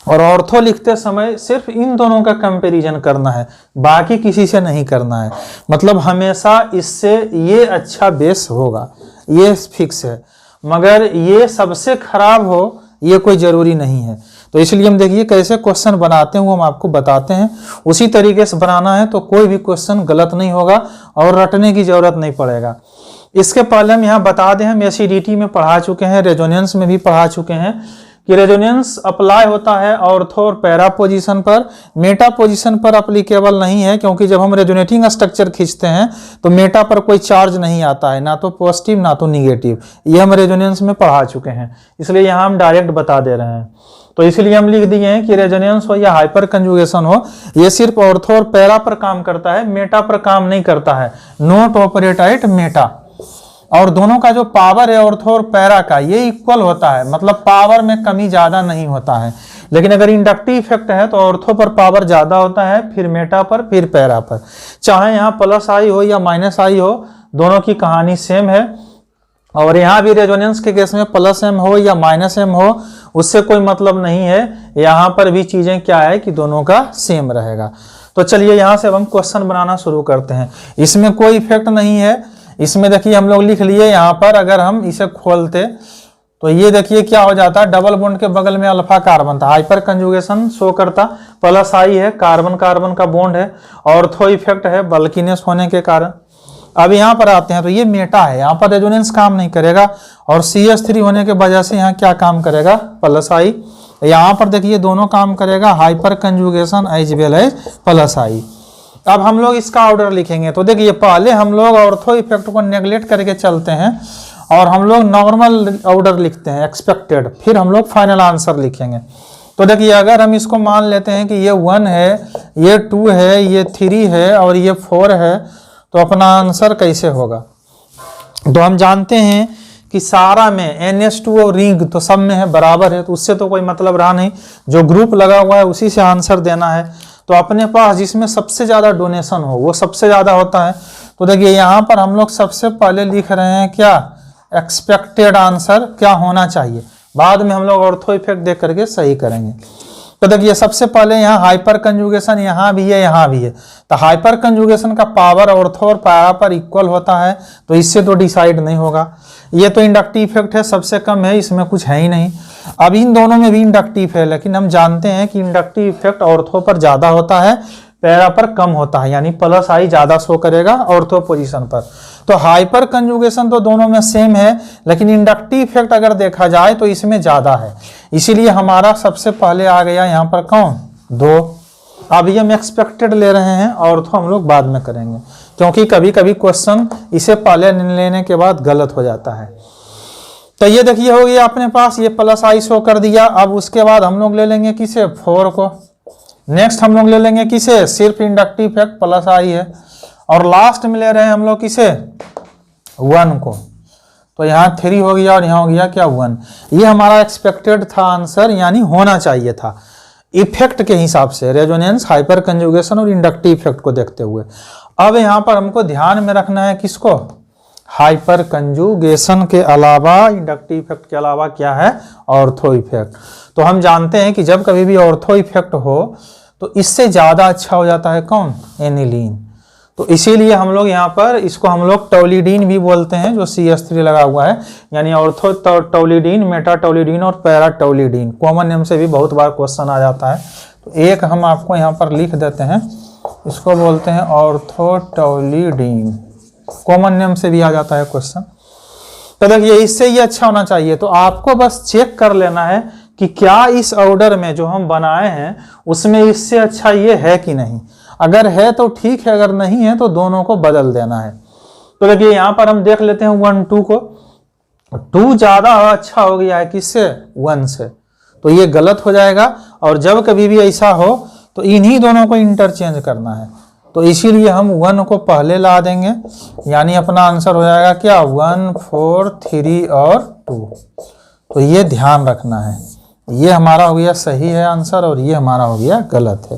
और ऑर्थो लिखते समय सिर्फ इन दोनों का कंपैरिजन करना है, बाकी किसी से नहीं करना है। मतलब हमेशा इससे ये अच्छा बेस होगा, ये फिक्स है, मगर ये सबसे खराब हो ये कोई ज़रूरी नहीं है। तो इसलिए हम देखिए कैसे क्वेश्चन बनाते हैं वो हम आपको बताते हैं, उसी तरीके से बनाना है तो कोई भी क्वेश्चन गलत नहीं होगा और रटने की ज़रूरत नहीं पड़ेगा। इसके पहले हम यहाँ बता दें, हम एसिडिटी में पढ़ा चुके हैं, रेजोनेंस में भी पढ़ा चुके हैं कि रेजोनेंस अप्लाई होता है ऑर्थो और पैरा पोजीशन पर, मेटा पोजीशन पर अप्लीकेबल नहीं है, क्योंकि जब हम रेजोनेटिंग स्ट्रक्चर खींचते हैं तो मेटा पर कोई चार्ज नहीं आता है, ना तो पॉजिटिव ना तो निगेटिव। ये हम रेजोनेंस में पढ़ा चुके हैं, इसलिए यहाँ हम डायरेक्ट बता दे रहे हैं। तो इसलिए हम लिख दिए हैं कि रेजोनेंस हो या हाइपर कंजुगेशन हो, ये सिर्फ ऑर्थो और पैरा पर काम करता है, मेटा पर काम नहीं करता है। Not operate at Meta. और दोनों का जो पावर है ऑर्थो और पैरा का, ये इक्वल होता है, मतलब पावर में कमी ज़्यादा नहीं होता है। लेकिन अगर इंडक्टिव इफेक्ट है तो ऑर्थो पर पावर ज़्यादा होता है, फिर मेटा पर, फिर पैरा पर। चाहे यहाँ प्लस आई हो या माइनस आई हो, दोनों की कहानी सेम है। और यहाँ भी रेजोनेंस के केस में प्लस एम हो या माइनस एम हो, उससे कोई मतलब नहीं है। यहाँ पर भी चीज़ें क्या है कि दोनों का सेम रहेगा। तो चलिए यहाँ से अब हम क्वेश्चन बनाना शुरू करते हैं। इसमें कोई इफेक्ट नहीं है, इसमें देखिए हम लोग लिख लिए यहाँ पर, अगर हम इसे खोलते तो ये देखिए क्या हो जाता है, डबल बॉन्ड के बगल में अल्फा कार्बन था, हाइपर कंजुगेशन शो करता, प्लस आई है, कार्बन कार्बन का बॉन्ड है, ऑर्थो इफेक्ट है बल्कीनेस होने के कारण। अब यहाँ पर आते हैं तो ये मेटा है, यहाँ पर रेजोनेंस काम नहीं करेगा और CH3 होने के वजह से यहाँ क्या काम करेगा, प्लस आई। यहाँ पर देखिए दोनों काम करेगा, hyperconjugation as well as plus I. अब हम लोग इसका ऑर्डर लिखेंगे तो देखिए पहले हम लोग ऑर्थो इफेक्ट को नेगलेक्ट करके चलते हैं और हम लोग नॉर्मल ऑर्डर लिखते हैं एक्सपेक्टेड, फिर हम लोग फाइनल आंसर लिखेंगे। तो देखिए अगर हम इसको मान लेते हैं कि ये 1 है, ये 2 है, ये 3 है और ये 4 है, तो अपना आंसर कैसे होगा? तो हम जानते हैं कि सारा में NH2 और रिंग तो सब में है, बराबर है, तो उससे तो कोई मतलब रहा नहीं, जो ग्रुप लगा हुआ है उसी से आंसर देना है। तो अपने पास जिसमें सबसे ज़्यादा डोनेशन हो वो सबसे ज़्यादा होता है। तो देखिए यहाँ पर हम लोग सबसे पहले लिख रहे हैं क्या, एक्सपेक्टेड आंसर क्या होना चाहिए, बाद में हम लोग ऑर्थो इफेक्ट देख करके सही करेंगे। तो देखिए सबसे पहले यहाँ हाइपर कंजुगेशन यहाँ भी है, यहाँ भी है, तो हाइपर कंजुगेशन का पावर ऑर्थो और पैरा पर इक्वल होता है, तो इससे तो डिसाइड नहीं होगा। ये तो इंडक्टिव इफेक्ट है, सबसे कम है, इसमें कुछ है ही नहीं। अब इन दोनों में भी इंडक्टिव है, लेकिन हम जानते हैं कि इंडक्टिव इफेक्ट ऑर्थो पर ज़्यादा होता है, पैरा पर कम होता है, यानी प्लस आई ज़्यादा शो करेगा ऑर्थो पोजीशन पर। तो हाइपर कंजुगेशन तो दोनों में सेम है, लेकिन इंडक्टिव इफेक्ट अगर देखा जाए तो इसमें ज़्यादा है, इसीलिए हमारा सबसे पहले आ गया यहाँ पर कौन, 2। अब ये हम एक्सपेक्टेड ले रहे हैं, ऑर्थो हम लोग बाद में करेंगे, क्योंकि कभी कभी क्वेश्चन इसे पहले लेने के बाद गलत हो जाता है। तो ये देखिए हो गया अपने पास, ये प्लस आई शो कर दिया। अब उसके बाद हम लोग ले लेंगे किसे, 4 को। नेक्स्ट हम लोग ले लेंगे किसे, सिर्फ इंडक्टिव इफेक्ट प्लस आई है, और लास्ट में ले रहे हैं हम लोग किसे, 1 को। तो यहाँ 3 हो गया और यहाँ हो गया क्या, 1। ये हमारा एक्सपेक्टेड था आंसर, यानी होना चाहिए था इफेक्ट के हिसाब से, रेजोनेंस, हाइपर कंजुगेशन और इंडक्टिव इफेक्ट को देखते हुए। अब यहाँ पर हमको ध्यान में रखना है किसको, हाइपर कंजुगेशन के अलावा, इंडक्टिव इफेक्ट के अलावा क्या है, ऑर्थो इफेक्ट। तो हम जानते हैं कि जब कभी भी ऑर्थो इफेक्ट हो तो इससे ज़्यादा अच्छा हो जाता है कौन, एनिलीन। तो इसीलिए हम लोग यहाँ पर इसको हम लोग टोलिडीन भी बोलते हैं, जो CH3 लगा हुआ है, यानी ऑर्थो टोलिडीन, मेटाटोलिडीन और पैराटोलिडीन। कॉमन नेम से भी बहुत बार क्वेश्चन आ जाता है, तो एक हम आपको यहाँ पर लिख देते हैं, इसको बोलते हैं ऑर्थोटोलिडीन, कॉमन नेम से भी आ जाता है क्वेश्चन। तो देखिए इससे ये अच्छा होना चाहिए, तो आपको बस चेक कर लेना है कि क्या इस ऑर्डर में जो हम बनाए हैं उसमें इससे अच्छा ये है कि नहीं। अगर है तो ठीक है, अगर नहीं है तो दोनों को बदल देना है। तो देखिए यहाँ पर हम देख लेते हैं 1 2 को, 2 ज़्यादा अच्छा हो गया है किससे, 1 से, तो ये गलत हो जाएगा। और जब कभी भी ऐसा हो तो इन्हीं दोनों को इंटरचेंज करना है, तो इसीलिए हम 1 को पहले ला देंगे, यानी अपना आंसर हो जाएगा क्या, 1 4 3 और 2। तो ये ध्यान रखना है, ये हमारा हो गया सही है आंसर और ये हमारा हो गया गलत है।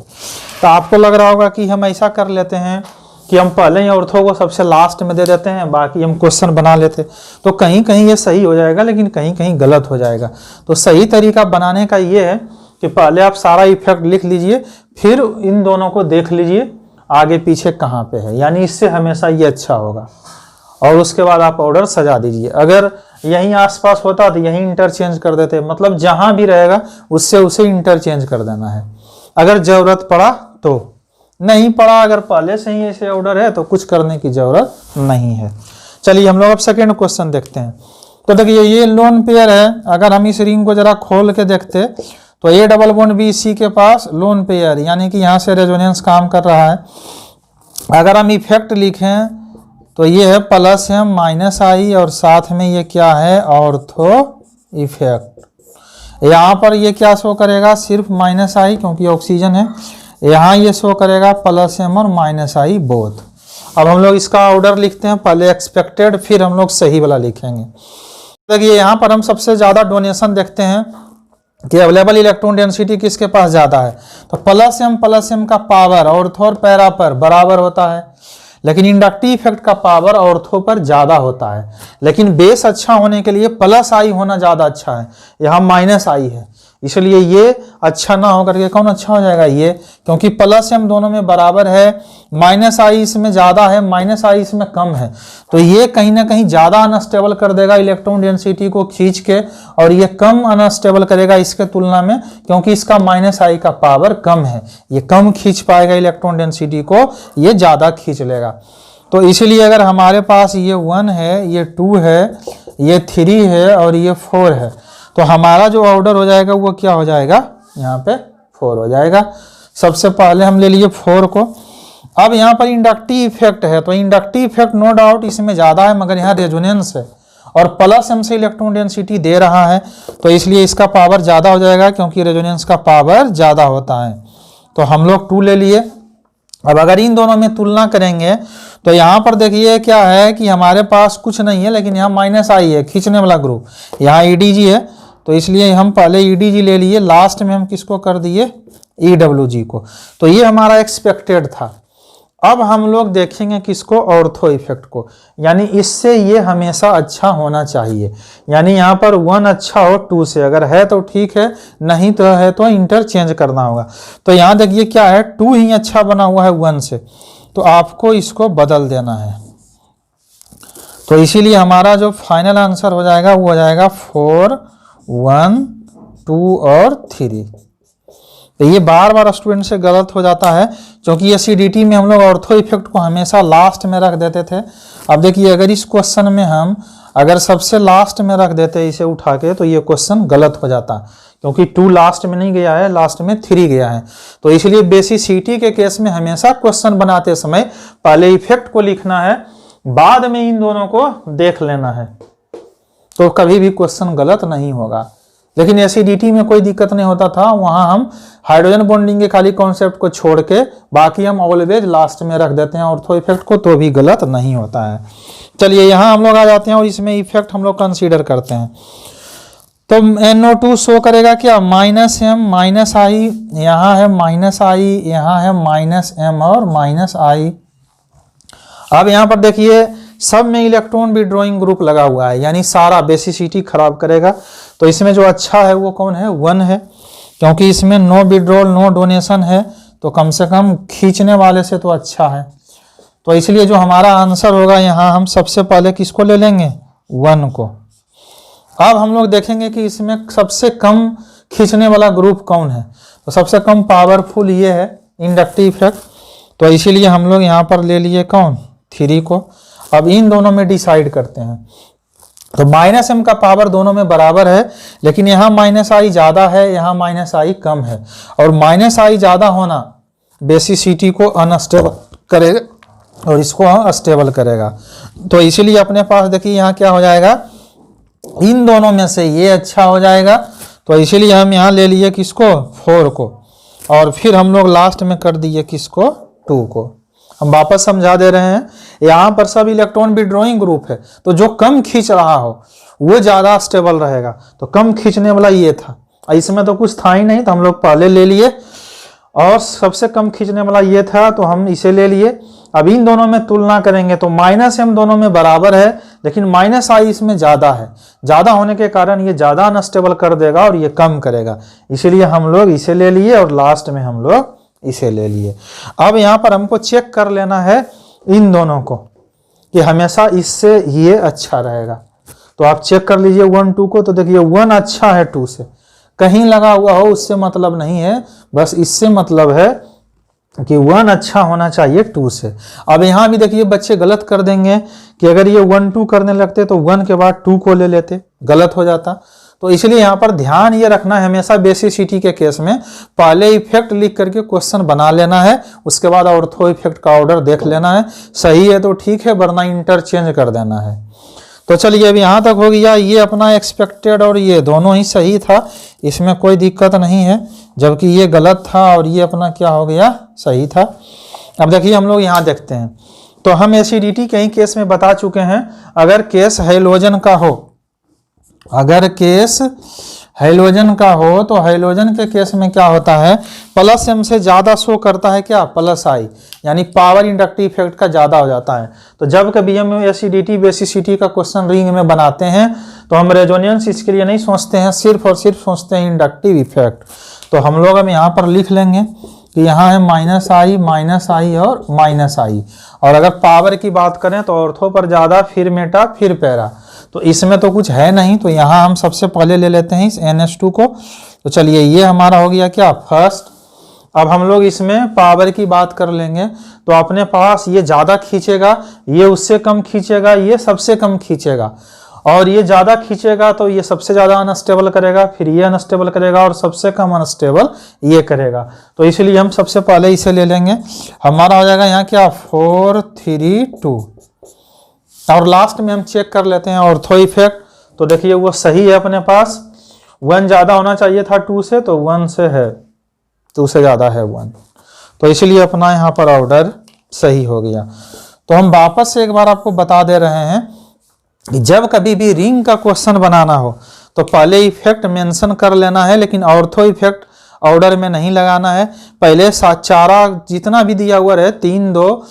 तो आपको लग रहा होगा कि हम ऐसा कर लेते हैं कि हम पहले ही ऑर्थो को सबसे लास्ट में दे देते हैं, बाकी हम क्वेश्चन बना लेते, तो कहीं कहीं ये सही हो जाएगा लेकिन कहीं कहीं गलत हो जाएगा। तो सही तरीका बनाने का ये है कि पहले आप सारा इफेक्ट लिख लीजिए, फिर इन दोनों को देख लीजिए आगे पीछे कहाँ पे है, यानी इससे हमेशा ये अच्छा होगा। और उसके बाद आप ऑर्डर सजा दीजिए। अगर यहीं आसपास होता तो यहीं इंटरचेंज कर देते, मतलब जहां भी रहेगा उससे उसे इंटरचेंज कर देना है अगर जरूरत पड़ा तो। नहीं पड़ा, अगर पहले से ही ऐसे ऑर्डर है तो कुछ करने की जरूरत नहीं है। चलिए हम लोग अब सेकेंड क्वेश्चन देखते हैं। तो देखिए ये लोन पेयर है, अगर हम इस रिंग को जरा खोल के देखते तो A डबल बॉन्ड BC के पास लोन पेयर, यानी कि यहाँ से रेजोनेंस काम कर रहा है। अगर हम इफेक्ट लिखें तो ये है प्लस M माइनस आई, और साथ में ये क्या है, ऑर्थो इफेक्ट। यहाँ पर ये क्या शो करेगा, सिर्फ माइनस आई क्योंकि ऑक्सीजन है। यहाँ ये शो करेगा प्लस M और माइनस आई बोथ। अब हम लोग इसका ऑर्डर लिखते हैं, पहले एक्सपेक्टेड फिर हम लोग सही वाला लिखेंगे। देखिए यहाँ पर हम सबसे ज़्यादा डोनेशन देखते हैं कि अवेलेबल इलेक्ट्रॉन डेंसिटी किसके पास ज़्यादा है, तो प्लस M का पावर ऑर्थो और पैरा पर बराबर होता है, लेकिन इंडक्टिव इफेक्ट का पावर ऑर्थो पर ज़्यादा होता है। लेकिन बेस अच्छा होने के लिए प्लस आई होना ज़्यादा अच्छा है, यहाँ माइनस आई है, इसलिए ये अच्छा ना होकर के कौन अच्छा हो जाएगा, ये, क्योंकि प्लस M दोनों में बराबर है, माइनस आई इसमें ज़्यादा है, माइनस आई इसमें कम है, तो ये कहीं ना कहीं ज़्यादा अनस्टेबल कर देगा इलेक्ट्रॉन डेंसिटी को खींच के, और ये कम अनस्टेबल करेगा इसके तुलना में, क्योंकि इसका माइनस आई का पावर कम है, ये कम खींच पाएगा इलेक्ट्रॉन डेंसिटी को, ये ज़्यादा खींच लेगा। तो इसलिए अगर हमारे पास ये 1 है, ये 2 है, ये 3 है और ये 4 है, तो हमारा जो ऑर्डर हो जाएगा वो क्या हो जाएगा, यहाँ पे 4 हो जाएगा। सबसे पहले हम ले लिए 4 को। अब यहाँ पर इंडक्टिव इफेक्ट है, तो इंडक्टिव इफेक्ट नो डाउट इसमें ज़्यादा है, मगर यहाँ रेजोनेंस है और प्लस m से इलेक्ट्रॉन डेंसिटी दे रहा है, तो इसलिए इसका पावर ज़्यादा हो जाएगा क्योंकि रेजोनेंस का पावर ज़्यादा होता है। तो हम लोग 2 ले लिए। अब अगर इन दोनों में तुलना करेंगे तो यहाँ पर देखिए क्या है कि हमारे पास कुछ नहीं है, लेकिन यहाँ -I है, खींचने वाला ग्रुप, यहाँ EDG है, तो इसलिए हम पहले EDG ले लिए, लास्ट में हम किसको कर दिए EWG को। तो ये हमारा एक्सपेक्टेड था। अब हम लोग देखेंगे किसको, ऑर्थो इफेक्ट को, यानी इससे ये हमेशा अच्छा होना चाहिए, यानी यहाँ पर 1 अच्छा हो 2 से, अगर है तो ठीक है, नहीं तो है तो इंटरचेंज करना होगा। तो यहाँ देखिए क्या है, 2 ही अच्छा बना हुआ है 1 से, तो आपको इसको बदल देना है। तो इसीलिए हमारा जो फाइनल आंसर हो जाएगा वो हो जाएगा 4, 1, 2 और 3। तो ये बार बार स्टूडेंट से गलत हो जाता है, क्योंकि एसिडिटी में हम लोग ऑर्थो इफेक्ट को हमेशा लास्ट में रख देते थे। अब देखिए अगर इस क्वेश्चन में हम अगर सबसे लास्ट में रख देते इसे उठा के, तो ये क्वेश्चन गलत हो जाता, क्योंकि 2 लास्ट में नहीं गया है, लास्ट में 3 गया है। तो इसलिए बेसिसिटी के केस में हमेशा क्वेश्चन बनाते समय पहले इफेक्ट को लिखना है, बाद में इन दोनों को देख लेना है, तो कभी भी क्वेश्चन गलत नहीं होगा। लेकिन एसिडिटी में कोई दिक्कत नहीं होता था, वहां हम हाइड्रोजन बॉन्डिंग के खाली कॉन्सेप्ट को छोड़ के बाकी हम ऑलवेज लास्ट में रख देते हैं ऑर्थो इफेक्ट को, तो भी गलत नहीं होता है। चलिए यहाँ हम लोग आ जाते हैं और इसमें इफेक्ट हम लोग कंसीडर करते हैं। तो NO2 शो करेगा क्या, -m -I, यहाँ है -I, यहाँ है -m और -I। अब यहाँ पर देखिए सब में इलेक्ट्रॉन विड्रॉइंग ग्रुप लगा हुआ है, यानी सारा बेसिसिटी खराब करेगा। तो इसमें जो अच्छा है वो कौन है, 1 है, क्योंकि इसमें नो विड्रॉल नो डोनेशन है, तो कम से कम खींचने वाले से तो अच्छा है। तो इसलिए जो हमारा आंसर होगा यहाँ हम सबसे पहले किसको ले लेंगे, 1 को। अब हम लोग देखेंगे कि इसमें सबसे कम खींचने वाला ग्रुप कौन है, तो सबसे कम पावरफुल ये है इंडक्टिव इफेक्ट, तो इसीलिए हम लोग यहाँ पर ले लिए कौन, 3 को। अब इन दोनों में डिसाइड करते हैं, तो -m का पावर दोनों में बराबर है, लेकिन यहाँ -I ज़्यादा है, यहाँ -I कम है, और -I ज़्यादा होना बेसिसिटी को अनस्टेबल करेगा और इसको स्टेबल करेगा। तो इसीलिए अपने पास देखिए यहाँ क्या हो जाएगा, इन दोनों में से ये अच्छा हो जाएगा, तो इसीलिए हम यहाँ ले लिए किसको, 4 को, और फिर हम लोग लास्ट में कर दिए किसको, 2 को। हम वापस समझा दे रहे हैं, यहाँ पर सब इलेक्ट्रॉन विड्रॉइंग ग्रुप है, तो जो कम खींच रहा हो वो ज़्यादा स्टेबल रहेगा, तो कम खींचने वाला ये था, इसमें तो कुछ था ही नहीं, तो हम लोग पहले ले लिए, और सबसे कम खींचने वाला ये था, तो हम इसे ले लिए। अब इन दोनों में तुलना करेंगे तो -m दोनों में बराबर है, लेकिन -I इसमें ज़्यादा है, ज़्यादा होने के कारण ये ज़्यादा अनस्टेबल कर देगा और ये कम करेगा, इसीलिए हम लोग इसे ले लिए और लास्ट में हम लोग इसे ले लिए। अब यहाँ पर हमको चेक कर लेना है इन दोनों को कि हमेशा इससे ये अच्छा रहेगा, तो आप चेक कर लीजिए 1, 2 को। तो देखिए 1 अच्छा है 2 से, कहीं लगा हुआ हो उससे मतलब नहीं है, बस इससे मतलब है कि 1 अच्छा होना चाहिए 2 से। अब यहाँ भी देखिए बच्चे गलत कर देंगे कि अगर ये 1, 2 करने लगते तो 1 के बाद 2 को ले लेते, गलत हो जाता। तो इसलिए यहाँ पर ध्यान ये रखना है हमेशा बेसिसिटी के केस में पहले इफेक्ट लिख करके क्वेश्चन बना लेना है, उसके बाद ऑर्थो इफेक्ट का ऑर्डर देख लेना है, सही है तो ठीक है, वरना इंटरचेंज कर देना है। तो चलिए अब यहाँ तक हो गया, ये अपना एक्सपेक्टेड और ये दोनों ही सही था, इसमें कोई दिक्कत नहीं है, जबकि ये गलत था और ये अपना क्या हो गया, सही था। अब देखिए हम लोग यहाँ देखते हैं, तो हम एसिडिटी कई केस में बता चुके हैं। अगर केस हैलोजन का हो, अगर केस हैलोजन का हो तो हैलोजन के केस में क्या होता है, +m से ज़्यादा शो करता है क्या, +I, यानी पावर इंडक्टिव इफेक्ट का ज़्यादा हो जाता है। तो जब कभी हम एसिडिटी बेसिसिटी का क्वेश्चन रिंग में बनाते हैं तो हम रेजोनेंस इसके लिए नहीं सोचते हैं, सिर्फ और सिर्फ सोचते हैं इंडक्टिव इफेक्ट। तो हम लोग अब यहाँ पर लिख लेंगे कि यहाँ है -I, -I और -I, और अगर पावर की बात करें तो ऑर्थो पर ज़्यादा, फिर मेटा, फिर पैरा, तो इसमें तो कुछ है नहीं, तो यहाँ हम सबसे पहले ले लेते हैं इस NH2 को। तो चलिए ये हमारा हो गया क्या, फर्स्ट। अब हम लोग इसमें पावर की बात कर लेंगे, तो अपने पास ये ज़्यादा खींचेगा, ये उससे कम खींचेगा, ये सबसे कम खींचेगा, और ये ज़्यादा खींचेगा तो ये सबसे ज़्यादा अनस्टेबल करेगा, फिर ये अनस्टेबल करेगा और सबसे कम अनस्टेबल ये करेगा। तो इसलिए हम सबसे पहले इसे ले लेंगे, हमारा हो जाएगा यहाँ क्या, 4, 3, 2। और लास्ट में हम चेक कर लेते हैं ऑर्थो इफेक्ट। तो देखिए वो सही है अपने पास, 1 ज़्यादा होना चाहिए था 2 से, तो 1 से है, 2 से ज़्यादा है 1, तो इसलिए अपना यहाँ पर ऑर्डर सही हो गया। तो हम वापस से एक बार आपको बता दे रहे हैं कि जब कभी भी रिंग का क्वेश्चन बनाना हो तो पहले इफेक्ट मेंशन कर लेना है, लेकिन ऑर्थो इफेक्ट ऑर्डर में नहीं लगाना है। पहले चारा जितना भी दिया हुआ रहे, 3 2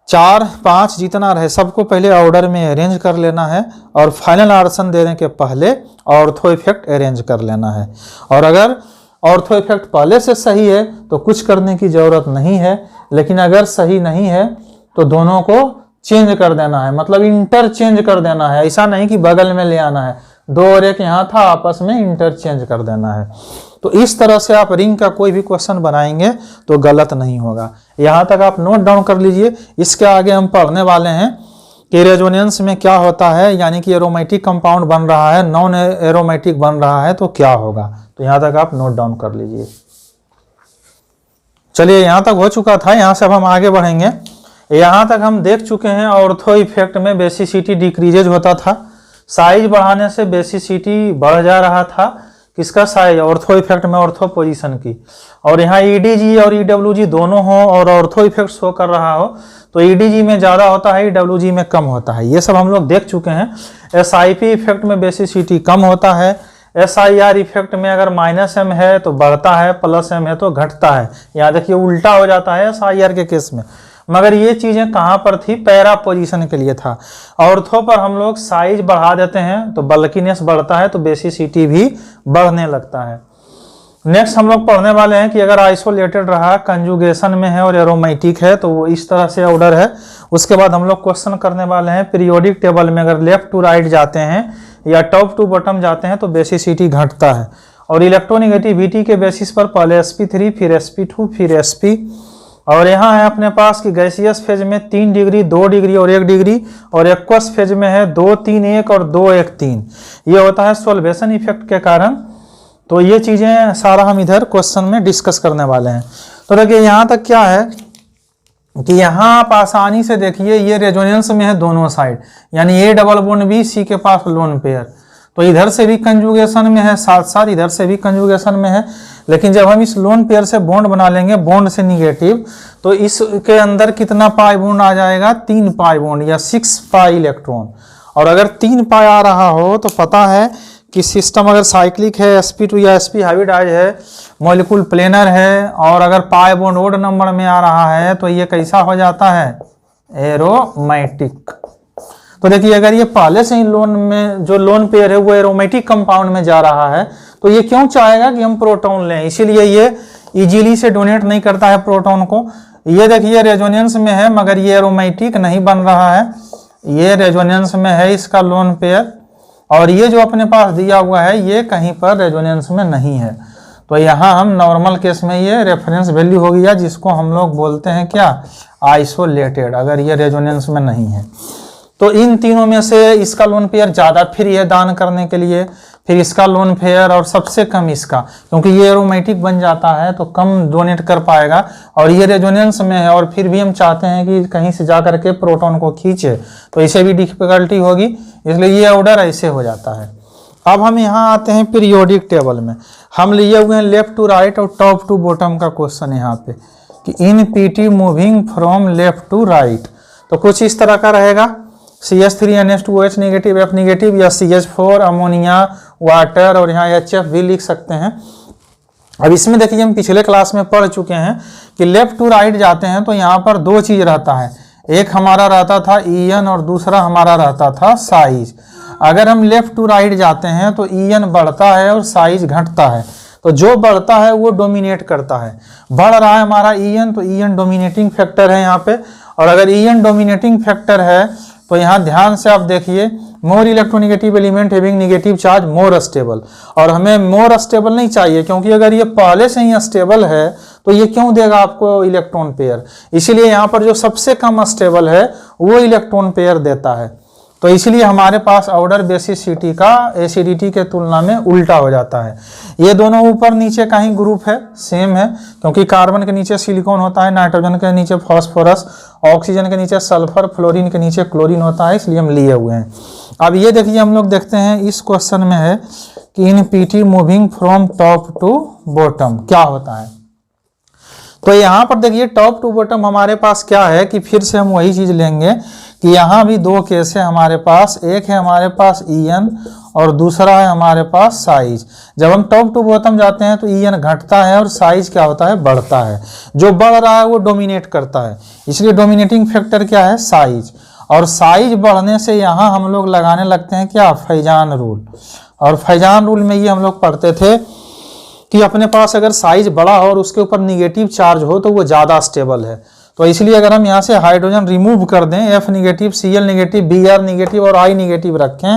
4 5 जितना रहे, सबको पहले ऑर्डर में अरेंज कर लेना है और फाइनल आंसर देने के पहले ऑर्थो इफेक्ट अरेंज कर लेना है। और अगर ऑर्थो इफेक्ट पहले से सही है तो कुछ करने की ज़रूरत नहीं है, लेकिन अगर सही नहीं है तो दोनों को चेंज कर देना है, मतलब इंटरचेंज कर देना है। ऐसा नहीं कि बगल में ले आना है, 2 और 1 यहाँ था, आपस में इंटरचेंज कर देना है। तो इस तरह से आप रिंग का कोई भी क्वेश्चन बनाएंगे तो गलत नहीं होगा। यहाँ तक आप नोट डाउन कर लीजिए। इसके आगे हम पढ़ने वाले हैं कि रेजोनेंस में क्या होता है, यानी कि एरोमेटिक कंपाउंड बन रहा है, नॉन एरोमेटिक बन रहा है तो क्या होगा। तो यहाँ तक आप नोट डाउन कर लीजिए। चलिए, यहाँ तक हो चुका था, यहाँ से अब हम आगे बढ़ेंगे। यहाँ तक हम देख चुके हैं ऑर्थो इफेक्ट में बेसिसिटी डिक्रीजेज होता था, साइज बढ़ाने से बेसिसिटी बढ़ जा रहा था। किसका साइज? ऑर्थो इफेक्ट में ऑर्थो पोजीशन की। और यहाँ ईडीजी और ईडब्ल्यूजी दोनों हो और ऑर्थो इफेक्ट शो कर रहा हो तो ईडीजी में ज़्यादा होता है, ईडब्ल्यूजी में कम होता है। ये सब हम लोग देख चुके हैं। एसआईपी इफेक्ट में बेसिसिटी कम होता है। एसआईआर इफेक्ट में अगर -m है तो बढ़ता है, +m है तो घटता है। यहाँ देखिए उल्टा हो जाता है एसआईआर के केस में। मगर ये चीज़ें कहाँ पर थी? पैरा पोजीशन के लिए था। ऑर्थो पर हम लोग साइज बढ़ा देते हैं तो बल्कीनेस बढ़ता है, तो बेसिसिटी भी बढ़ने लगता है। नेक्स्ट हम लोग पढ़ने वाले हैं कि अगर आइसोलेटेड रहा, कंजुगेशन में है और एरोमेटिक है तो वो इस तरह से ऑर्डर है। उसके बाद हम लोग क्वेश्चन करने वाले हैं पीरियोडिक टेबल में अगर लेफ्ट टू राइट जाते हैं या टॉप टू बॉटम जाते हैं तो बेसिसिटी घटता है। और इलेक्ट्रोनिगेटिविटी के बेसिस पर पहले sp3 फिर sp2 फिर sp। और यहाँ है अपने पास कि गैसियस फेज में 3 डिग्री, 2 डिग्री और 1 डिग्री, और एक्वस फेज में है 2 3 1 और 2 1 3। ये होता है सोल्वेशन इफेक्ट के कारण। तो ये चीज़ें सारा हम इधर क्वेश्चन में डिस्कस करने वाले हैं। तो देखिए यहाँ तक क्या है कि यहाँ आप आसानी से देखिए ये रेजोनेंस में है दोनों साइड, यानी ए डबल बॉन्ड बी, सी के पास लोन पेयर, तो इधर से भी कंजुगेशन में है, साथ साथ इधर से भी कंजुगेशन में है। लेकिन जब हम इस लोन पेयर से बॉन्ड बना लेंगे, बॉन्ड से निगेटिव, तो इसके अंदर कितना पाई बॉन्ड आ जाएगा? 3 पाई बॉन्ड या 6 पाई इलेक्ट्रॉन। और अगर 3 पाई आ रहा हो तो पता है कि सिस्टम अगर साइक्लिक है, sp2 या sp हाइब्रिडाइज है, मॉलिक्यूल प्लेनर है, और अगर पाई बॉन्ड ओड नंबर में आ रहा है तो ये कैसा हो जाता है? एरोमेटिक। तो देखिए अगर ये पहले से ही लोन में जो लोन पेयर है वो एरोमेटिक कंपाउंड में जा रहा है तो ये क्यों चाहेगा कि हम प्रोटॉन लें? इसीलिए ये इजीली से डोनेट नहीं करता है प्रोटॉन को। ये देखिए रेजोनेंस में है मगर ये एरोमेटिक नहीं बन रहा है, ये रेजोनेंस में है इसका लोन पेयर, और ये जो अपने पास दिया हुआ है ये कहीं पर रेजोनेंस में नहीं है। तो यहाँ हम नॉर्मल केस में ये रेफरेंस वैल्यू हो गया, जिसको हम लोग बोलते हैं क्या? आइसोलेटेड, अगर ये रेजोनेंस में नहीं है। तो इन तीनों में से इसका लोन पेयर ज़्यादा फ्री है दान करने के लिए, फिर इसका लोन पेयर, और सबसे कम इसका, क्योंकि ये एरोमेटिक बन जाता है तो कम डोनेट कर पाएगा। और ये रेजोनेंस में है और फिर भी हम चाहते हैं कि कहीं से जा करके प्रोटॉन को खींचे, तो इसे भी डिफिकल्टी होगी, इसलिए ये ऑर्डर ऐसे हो जाता है। अब हम यहाँ आते हैं पीरियोडिक टेबल में। हम लिए हुए हैं लेफ्ट टू राइट और टॉप टू बॉटम का क्वेश्चन यहाँ पे कि in PT moving from left to right, तो कुछ इस तरह का रहेगा। CH3NH2OH नेगेटिव, F नेगेटिव, या CH4 अमोनिया, वाटर, और यहाँ HF भी लिख सकते हैं। अब इसमें देखिए हम पिछले क्लास में पढ़ चुके हैं कि लेफ्ट टू राइट जाते हैं तो यहाँ पर 2 चीज़ रहता है, एक हमारा रहता था EN और दूसरा हमारा रहता था साइज। अगर हम लेफ्ट टू राइट जाते हैं तो EN बढ़ता है और साइज घटता है, तो जो बढ़ता है वो डोमिनेट करता है। बढ़ रहा है हमारा EN तो EN डोमिनेटिंग फैक्टर है यहाँ पे, और अगर EN डोमिनेटिंग फैक्टर है तो यहाँ ध्यान से आप देखिए, more electronegative element having negative charge more stable, और हमें मोर स्टेबल नहीं चाहिए, क्योंकि अगर ये पहले से ही स्टेबल है तो ये क्यों देगा आपको इलेक्ट्रॉन पेयर? इसीलिए यहाँ पर जो सबसे कम स्टेबल है वो इलेक्ट्रॉन पेयर देता है। तो इसलिए हमारे पास ऑर्डर बेसिसिटी का एसिडिटी के तुलना में उल्टा हो जाता है। ये दोनों ऊपर नीचे का ही ग्रुप है, सेम है, क्योंकि कार्बन के नीचे सिलिकॉन होता है, नाइट्रोजन के नीचे फॉस्फोरस, ऑक्सीजन के नीचे सल्फर, फ्लोरीन के नीचे क्लोरीन होता है, इसलिए हम लिए हुए हैं। अब ये देखिए हम लोग देखते हैं इस क्वेश्चन में है कि in PT moving from top to bottom क्या होता है। तो यहाँ पर देखिए टॉप टू बॉटम हमारे पास क्या है कि फिर से हम वही चीज लेंगे कि यहाँ भी दो केस है हमारे पास, एक है हमारे पास ईएन और दूसरा है हमारे पास साइज। जब हम टॉप टू बॉटम जाते हैं तो ईएन घटता है और साइज क्या होता है, बढ़ता है। जो बढ़ रहा है वो डोमिनेट करता है, इसलिए डोमिनेटिंग फैक्टर क्या है, साइज। और साइज बढ़ने से यहाँ हम लोग लगाने लगते हैं क्या, फैजान रूल। और फैजान रूल में ये हम लोग पढ़ते थे कि अपने पास अगर साइज बड़ा हो और उसके ऊपर निगेटिव चार्ज हो तो वो ज़्यादा स्टेबल है। तो इसलिए अगर हम यहाँ से हाइड्रोजन रिमूव कर दें, F negative, Cl negative, Br negative और I निगेटिव रखें,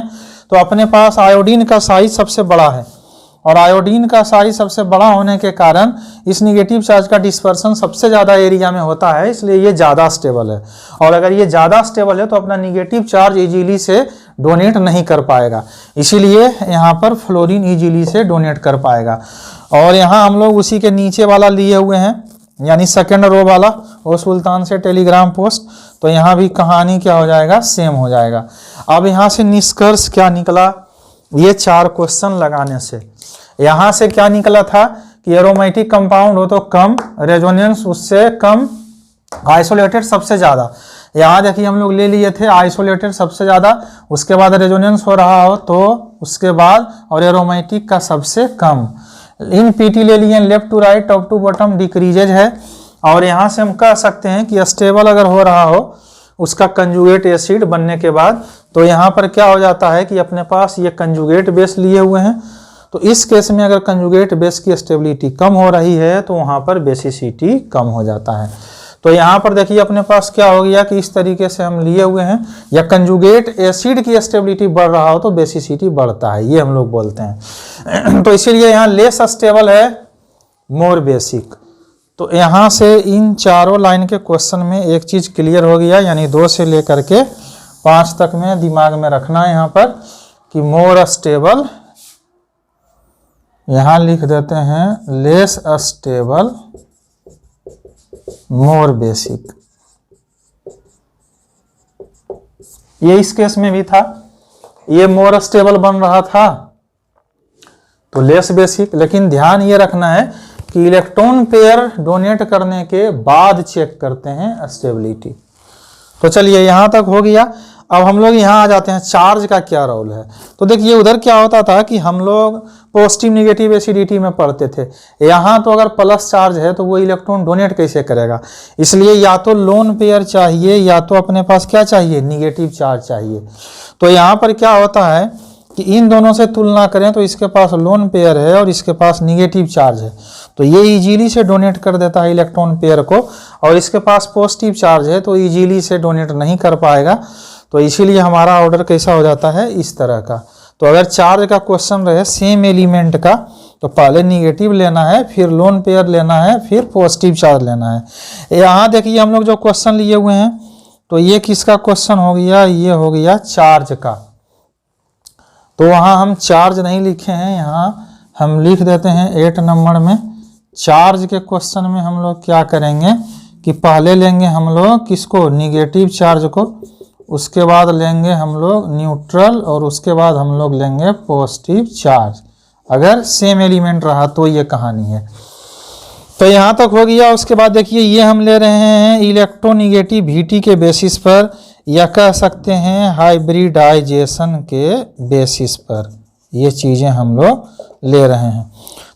तो अपने पास आयोडीन का साइज सबसे बड़ा है। और आयोडीन का साइज सबसे बड़ा होने के कारण इस निगेटिव चार्ज का डिस्पर्सन सबसे ज़्यादा एरिया में होता है, इसलिए ये ज़्यादा स्टेबल है। और अगर ये ज़्यादा स्टेबल है तो अपना निगेटिव चार्ज इजीली से डोनेट नहीं कर पाएगा, इसीलिए यहाँ पर फ्लोरीन इजीली से डोनेट कर पाएगा। और यहाँ हम लोग उसी के नीचे वाला लिए हुए हैं, यानी सेकेंड रो वाला, वो सुल्तान से टेलीग्राम पोस्ट। तो यहाँ भी कहानी क्या हो जाएगा, सेम हो जाएगा। अब यहाँ से निष्कर्ष क्या निकला, ये 4 क्वेश्चन लगाने से यहाँ से क्या निकला था कि एरोमेटिक कंपाउंड हो तो कम, रेजोनेंस उससे कम, आइसोलेटेड सबसे ज़्यादा। यहाँ देखिए हम लोग ले लिए थे आइसोलेटेड सबसे ज़्यादा, उसके बाद रेजोनेंस हो रहा हो तो उसके बाद, और एरोमेटिक का सबसे कम। इन पीटी ले लिए left to right, top to bottom decreases है। और यहाँ से हम कह सकते हैं कि स्टेबल अगर हो रहा हो उसका कंजुगेट एसिड बनने के बाद, तो यहाँ पर क्या हो जाता है कि अपने पास ये कंजुगेट बेस लिए हुए हैं। तो इस केस में अगर कंजुगेट बेस की स्टेबिलिटी कम हो रही है तो वहाँ पर बेसिसिटी कम हो जाता है। तो यहाँ पर देखिए अपने पास क्या हो गया कि इस तरीके से हम लिए हुए हैं, या कंजुगेट एसिड की स्टेबिलिटी बढ़ रहा हो तो बेसिसिटी बढ़ता है, ये हम लोग बोलते हैं। तो इसीलिए यहाँ लेस स्टेबल है, मोर बेसिक। तो यहाँ से इन चारों लाइन के क्वेश्चन में एक चीज़ क्लियर हो गया, यानी 2 से लेकर के 5 तक में दिमाग में रखना है यहाँ पर कि मोर स्टेबल, यहाँ लिख देते हैं लेस स्टेबल, मोर बेसिक। ये इस केस में भी था, ये मोर स्टेबल बन रहा था तो लेस बेसिक। लेकिन ध्यान ये रखना है कि इलेक्ट्रॉन पेयर डोनेट करने के बाद चेक करते हैं स्टेबिलिटी। तो चलिए यहाँ तक हो गया। अब हम लोग यहाँ आ जाते हैं चार्ज का क्या रोल है। तो देखिए उधर क्या होता था कि हम लोग पॉजिटिव निगेटिव एसिडिटी में पढ़ते थे, यहाँ तो अगर प्लस चार्ज है तो वो इलेक्ट्रॉन डोनेट कैसे करेगा, इसलिए या तो लोन पेयर चाहिए या तो अपने पास क्या चाहिए, निगेटिव चार्ज चाहिए। तो यहाँ पर क्या होता है कि इन दोनों से तुलना करें तो इसके पास लोन पेयर है और इसके पास निगेटिव चार्ज है, तो ये इजीली से डोनेट कर देता है इलेक्ट्रॉन पेयर को, और इसके पास पॉजिटिव चार्ज है तो इजीली से डोनेट नहीं कर पाएगा। तो इसीलिए हमारा ऑर्डर कैसा हो जाता है, इस तरह का। तो अगर चार्ज का क्वेश्चन रहे सेम एलिमेंट का तो पहले निगेटिव लेना है, फिर लोन पेयर लेना है, फिर पॉजिटिव चार्ज लेना है। यहाँ देखिए हम लोग जो क्वेश्चन लिए हुए हैं तो ये किसका क्वेश्चन हो गया, ये हो गया चार्ज का। तो वहाँ हम चार्ज नहीं लिखे हैं, यहाँ हम लिख देते हैं 8 नंबर में। चार्ज के क्वेश्चन में हम लोग क्या करेंगे कि पहले लेंगे हम लोग किसको, निगेटिव चार्ज को, उसके बाद लेंगे हम लोग न्यूट्रल, और उसके बाद हम लोग लेंगे पॉजिटिव चार्ज, अगर सेम एलिमेंट रहा तो ये कहानी है। तो यहाँ तक हो गया। उसके बाद देखिए ये हम ले रहे हैं इलेक्ट्रोनिगेटिविटी के बेसिस पर, या कह सकते हैं हाइब्रिडाइजेशन के बेसिस पर, ये चीज़ें हम लोग ले रहे हैं।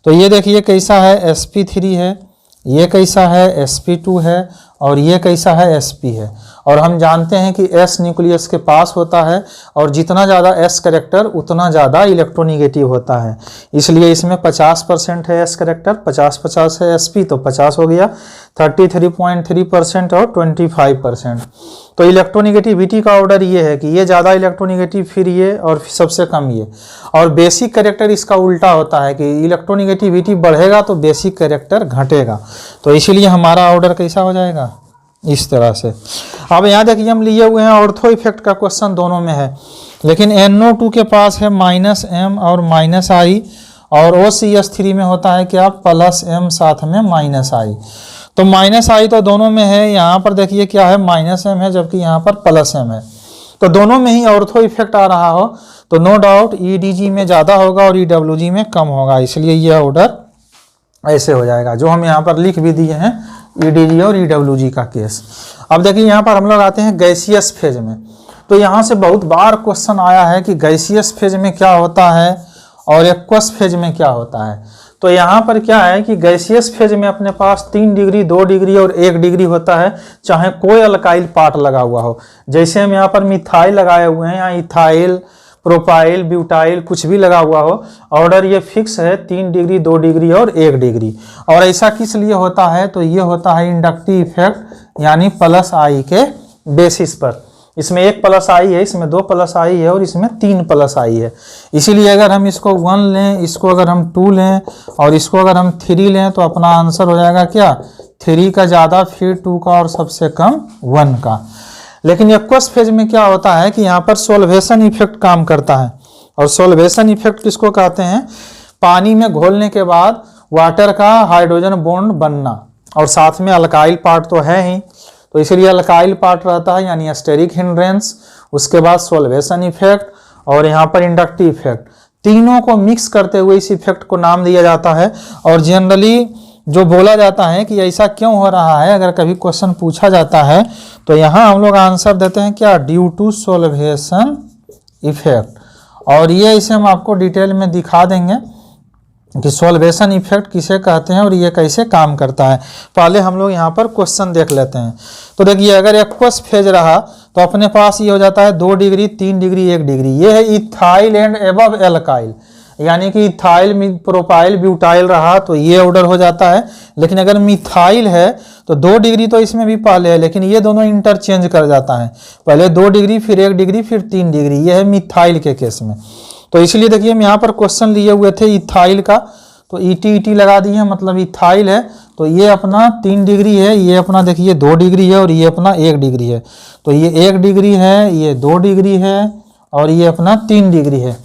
तो ये देखिए कैसा है, sp3 है, ये कैसा है, sp2 है, और ये कैसा है, sp है। और हम जानते हैं कि s न्यूक्लियस के पास होता है, और जितना ज़्यादा s करेक्टर उतना ज़्यादा इलेक्ट्रोनिगेटिव होता है, इसलिए इसमें 50% है s करेक्टर, 50-50 है sp, तो 50 हो गया, 33.3% और 25%। तो इलेक्ट्रोनिगेटिविटी का ऑर्डर ये है कि ये ज़्यादा इलेक्ट्रोनिगेटिव, फिर ये, और सबसे कम ये। और बेसिक करेक्टर इसका उल्टा होता है कि इलेक्ट्रोनिगेटिविटी बढ़ेगा तो बेसिक करेक्टर घटेगा। तो इसीलिए हमारा ऑर्डर कैसा हो जाएगा, इस तरह से। अब यहाँ देखिए हम लिए हुए हैं ऑर्थो इफेक्ट का क्वेश्चन दोनों में है, लेकिन NO2 के पास है -m और -i, और OCS3 में होता है क्या +m साथ में -i। तो -i तो दोनों में है, यहाँ पर देखिए क्या है -m है, जबकि यहाँ पर +m है। तो दोनों में ही ऑर्थो इफेक्ट आ रहा हो तो नो डाउट EDG में ज़्यादा होगा और EWG में कम होगा, इसलिए यह ऑर्डर ऐसे हो जाएगा, जो हम यहाँ पर लिख भी दिए हैं EDG और EWG का केस। अब देखिए यहाँ पर हम लोग आते हैं गैसियस फेज में। तो यहाँ से बहुत बार क्वेश्चन आया है कि गैसियस फेज में क्या होता है और एक्वस फेज में क्या होता है। तो यहाँ पर क्या है कि गैसियस फेज में अपने पास 3 डिग्री, 2 डिग्री और 1 डिग्री होता है, चाहे कोई अल्काइल पार्ट लगा हुआ हो। जैसे हम यहाँ पर मिथाइल लगाए हुए हैं, यहाँ इथाइल, प्रोपाइल, ब्यूटाइल कुछ भी लगा हुआ हो, ऑर्डर ये फिक्स है 3 डिग्री, 2 डिग्री और 1 डिग्री। और ऐसा किस लिए होता है, तो ये होता है इंडक्टिव इफेक्ट, यानी +i के बेसिस पर। इसमें 1 +i है, इसमें 2 +i है और इसमें 3 +i है। इसीलिए अगर हम इसको 1 लें, इसको अगर हम 2 लें और इसको अगर हम 3 लें तो अपना आंसर हो जाएगा क्या 3 का ज़्यादा, फिर 2 का और सबसे कम 1 का। लेकिन एक्वस फेज में क्या होता है कि यहाँ पर सोल्वेशन इफेक्ट काम करता है। और सोल्वेशन इफेक्ट किसको कहते हैं, पानी में घोलने के बाद वाटर का हाइड्रोजन बॉन्ड बनना, और साथ में अल्काइल पार्ट तो है ही, तो इसलिए अल्काइल पार्ट रहता है, यानी एस्टेरिक हिंड्रेंस, उसके बाद सोल्वेशन इफेक्ट और यहाँ पर इंडक्टिव इफेक्ट, तीनों को मिक्स करते हुए इस इफेक्ट को नाम दिया जाता है। और जनरली जो बोला जाता है कि ऐसा क्यों हो रहा है, अगर कभी क्वेश्चन पूछा जाता है तो यहाँ हम लोग आंसर देते हैं क्या ड्यू टू सोल्वेशन इफेक्ट। और ये इसे हम आपको डिटेल में दिखा देंगे कि सोल्वेशन इफेक्ट किसे कहते हैं और ये कैसे काम करता है। पहले हम लोग यहाँ पर क्वेश्चन देख लेते हैं। तो देखिए अगर एक्वस फेज रहा तो अपने पास ये हो जाता है 2 डिग्री, 3 डिग्री, 1 डिग्री। ये है इथाइल एंड एबव एल्काइल, यानी कि इथाइल, प्रोपाइल, ब्यूटाइल रहा तो ये ऑर्डर हो जाता है। लेकिन अगर मिथाइल है तो 2 डिग्री तो इसमें भी पहले है, लेकिन ये दोनों इंटरचेंज कर जाता है, पहले 2 डिग्री, फिर 1 डिग्री, फिर 3 डिग्री। ये है मिथाइल के केस में। तो इसलिए देखिए हम यहाँ पर क्वेश्चन लिए हुए थे इथाइल का, तो ET लगा दिए हैं, मतलब इथाइल है तो ये अपना 3 डिग्री है, ये अपना देखिए 2 डिग्री है और ये अपना 1 डिग्री है। तो ये 1 डिग्री है, ये 2 डिग्री है और ये अपना 3 डिग्री है।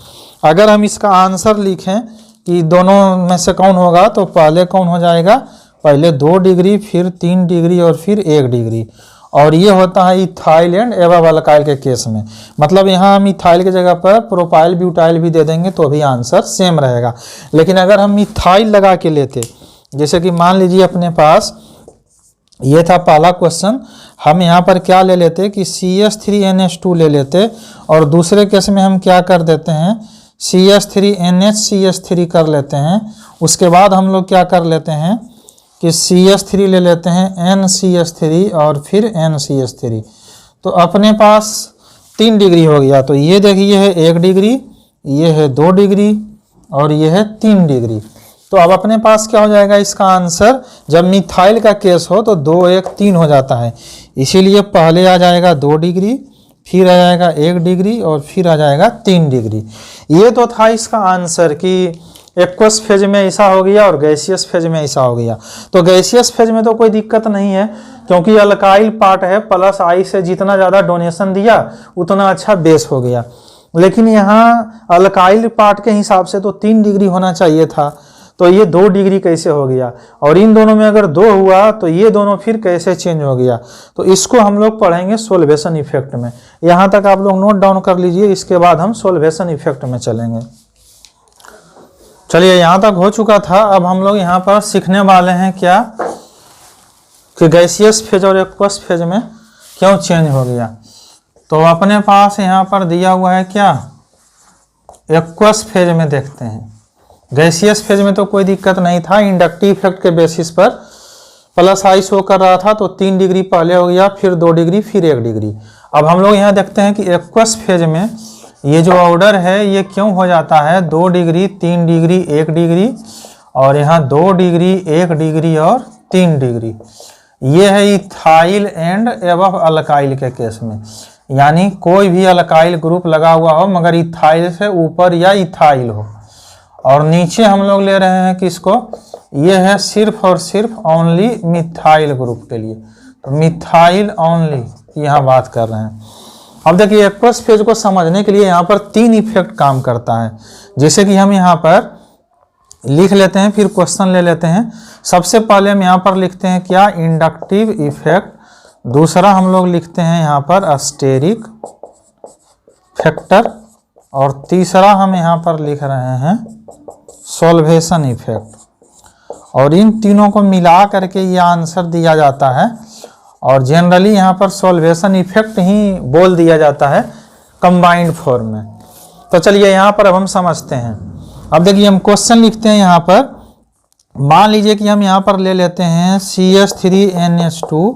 अगर हम इसका आंसर लिखें कि दोनों में से कौन होगा, तो पहले कौन हो जाएगा, पहले 2 डिग्री, फिर 3 डिग्री और फिर 1 डिग्री। और ये होता है इथाइल एंड एबव अल्काइल के केस में। मतलब यहाँ हम इथाइल की जगह पर प्रोपाइल, ब्यूटाइल भी दे देंगे तो भी आंसर सेम रहेगा। लेकिन अगर हम मिथाइल लगा के लेते, जैसे कि मान लीजिए अपने पास ये था पहला क्वेश्चन, हम यहाँ पर क्या ले लेते कि CH3NH2 ले लेते, और दूसरे केस में हम क्या कर देते हैं CH3NHCH3 कर लेते हैं। उसके बाद हम लोग क्या कर लेते हैं कि CH3 ले लेते हैं, NCH3 और फिर NCH3। तो अपने पास 3 डिग्री हो गया। तो ये देखिए है 1 डिग्री, ये है 2 डिग्री और ये है 3 डिग्री। तो अब अपने पास क्या हो जाएगा इसका आंसर, जब मिथाइल का केस हो तो 2, 1, 3 हो जाता है। इसीलिए पहले आ जाएगा 2 डिग्री, फिर आ जाएगा 1 डिग्री और फिर आ जाएगा 3 डिग्री। ये तो था इसका आंसर कि एक्वस फेज में ऐसा हो गया और गैसियस फेज में ऐसा हो गया। तो गैसियस फेज में तो कोई दिक्कत नहीं है, क्योंकि अल्काइल पार्ट है, +i से जितना ज़्यादा डोनेशन दिया उतना अच्छा बेस हो गया। लेकिन यहाँ अल्काइल पार्ट के हिसाब से तो 3 डिग्री होना चाहिए था, तो ये 2 डिग्री कैसे हो गया, और इन दोनों में अगर 2 हुआ तो ये दोनों फिर कैसे चेंज हो गया। तो इसको हम लोग पढ़ेंगे सोल्वेशन इफेक्ट में। यहाँ तक आप लोग नोट डाउन कर लीजिए, इसके बाद हम सोल्वेशन इफेक्ट में चलेंगे। चलिए यहाँ तक हो चुका था। अब हम लोग यहाँ पर सीखने वाले हैं क्या कि गैसियस फेज और एक्वस फेज में क्यों चेंज हो गया। तो अपने पास यहाँ पर दिया हुआ है क्या, एक्वस फेज में देखते हैं। गैसियस फेज में तो कोई दिक्कत नहीं था, इंडक्टिव इफेक्ट के बेसिस पर +i शो कर रहा था, तो 3 डिग्री पहले हो गया, फिर 2 डिग्री, फिर 1 डिग्री। अब हम लोग यहाँ देखते हैं कि एक्वस फेज में ये जो ऑर्डर है ये क्यों हो जाता है 2 डिग्री, 3 डिग्री, 1 डिग्री, और यहाँ 2 डिग्री, 1 डिग्री और 3 डिग्री। ये है इथाइल एंड एबव अल्काइल के केस में, यानी कोई भी अल्काइल ग्रुप लगा हुआ हो मगर इथाइल से ऊपर या इथाइल हो। और नीचे हम लोग ले रहे हैं किसको, ये है सिर्फ और सिर्फ ओनली मिथाइल ग्रुप के लिए। मिथाइल ओनली की यहाँ बात कर रहे हैं। अब देखिए एक्वस फेज को समझने के लिए यहाँ पर 3 इफेक्ट काम करता है, जैसे कि हम यहाँ पर लिख लेते हैं, फिर क्वेश्चन ले लेते हैं। सबसे पहले हम यहाँ पर लिखते हैं क्या, इंडक्टिव इफेक्ट। दूसरा हम लोग लिखते हैं यहाँ पर स्टेरिक फैक्टर, और तीसरा हम यहाँ पर लिख रहे हैं सॉल्वेशन इफेक्ट। और इन तीनों को मिला करके ये आंसर दिया जाता है, और जनरली यहाँ पर सॉल्वेशन इफेक्ट ही बोल दिया जाता है कंबाइंड फॉर्म में। तो चलिए यहाँ पर अब हम समझते हैं। अब देखिए हम क्वेश्चन लिखते हैं यहाँ पर। मान लीजिए कि हम यहाँ पर ले लेते हैं CH3NH2।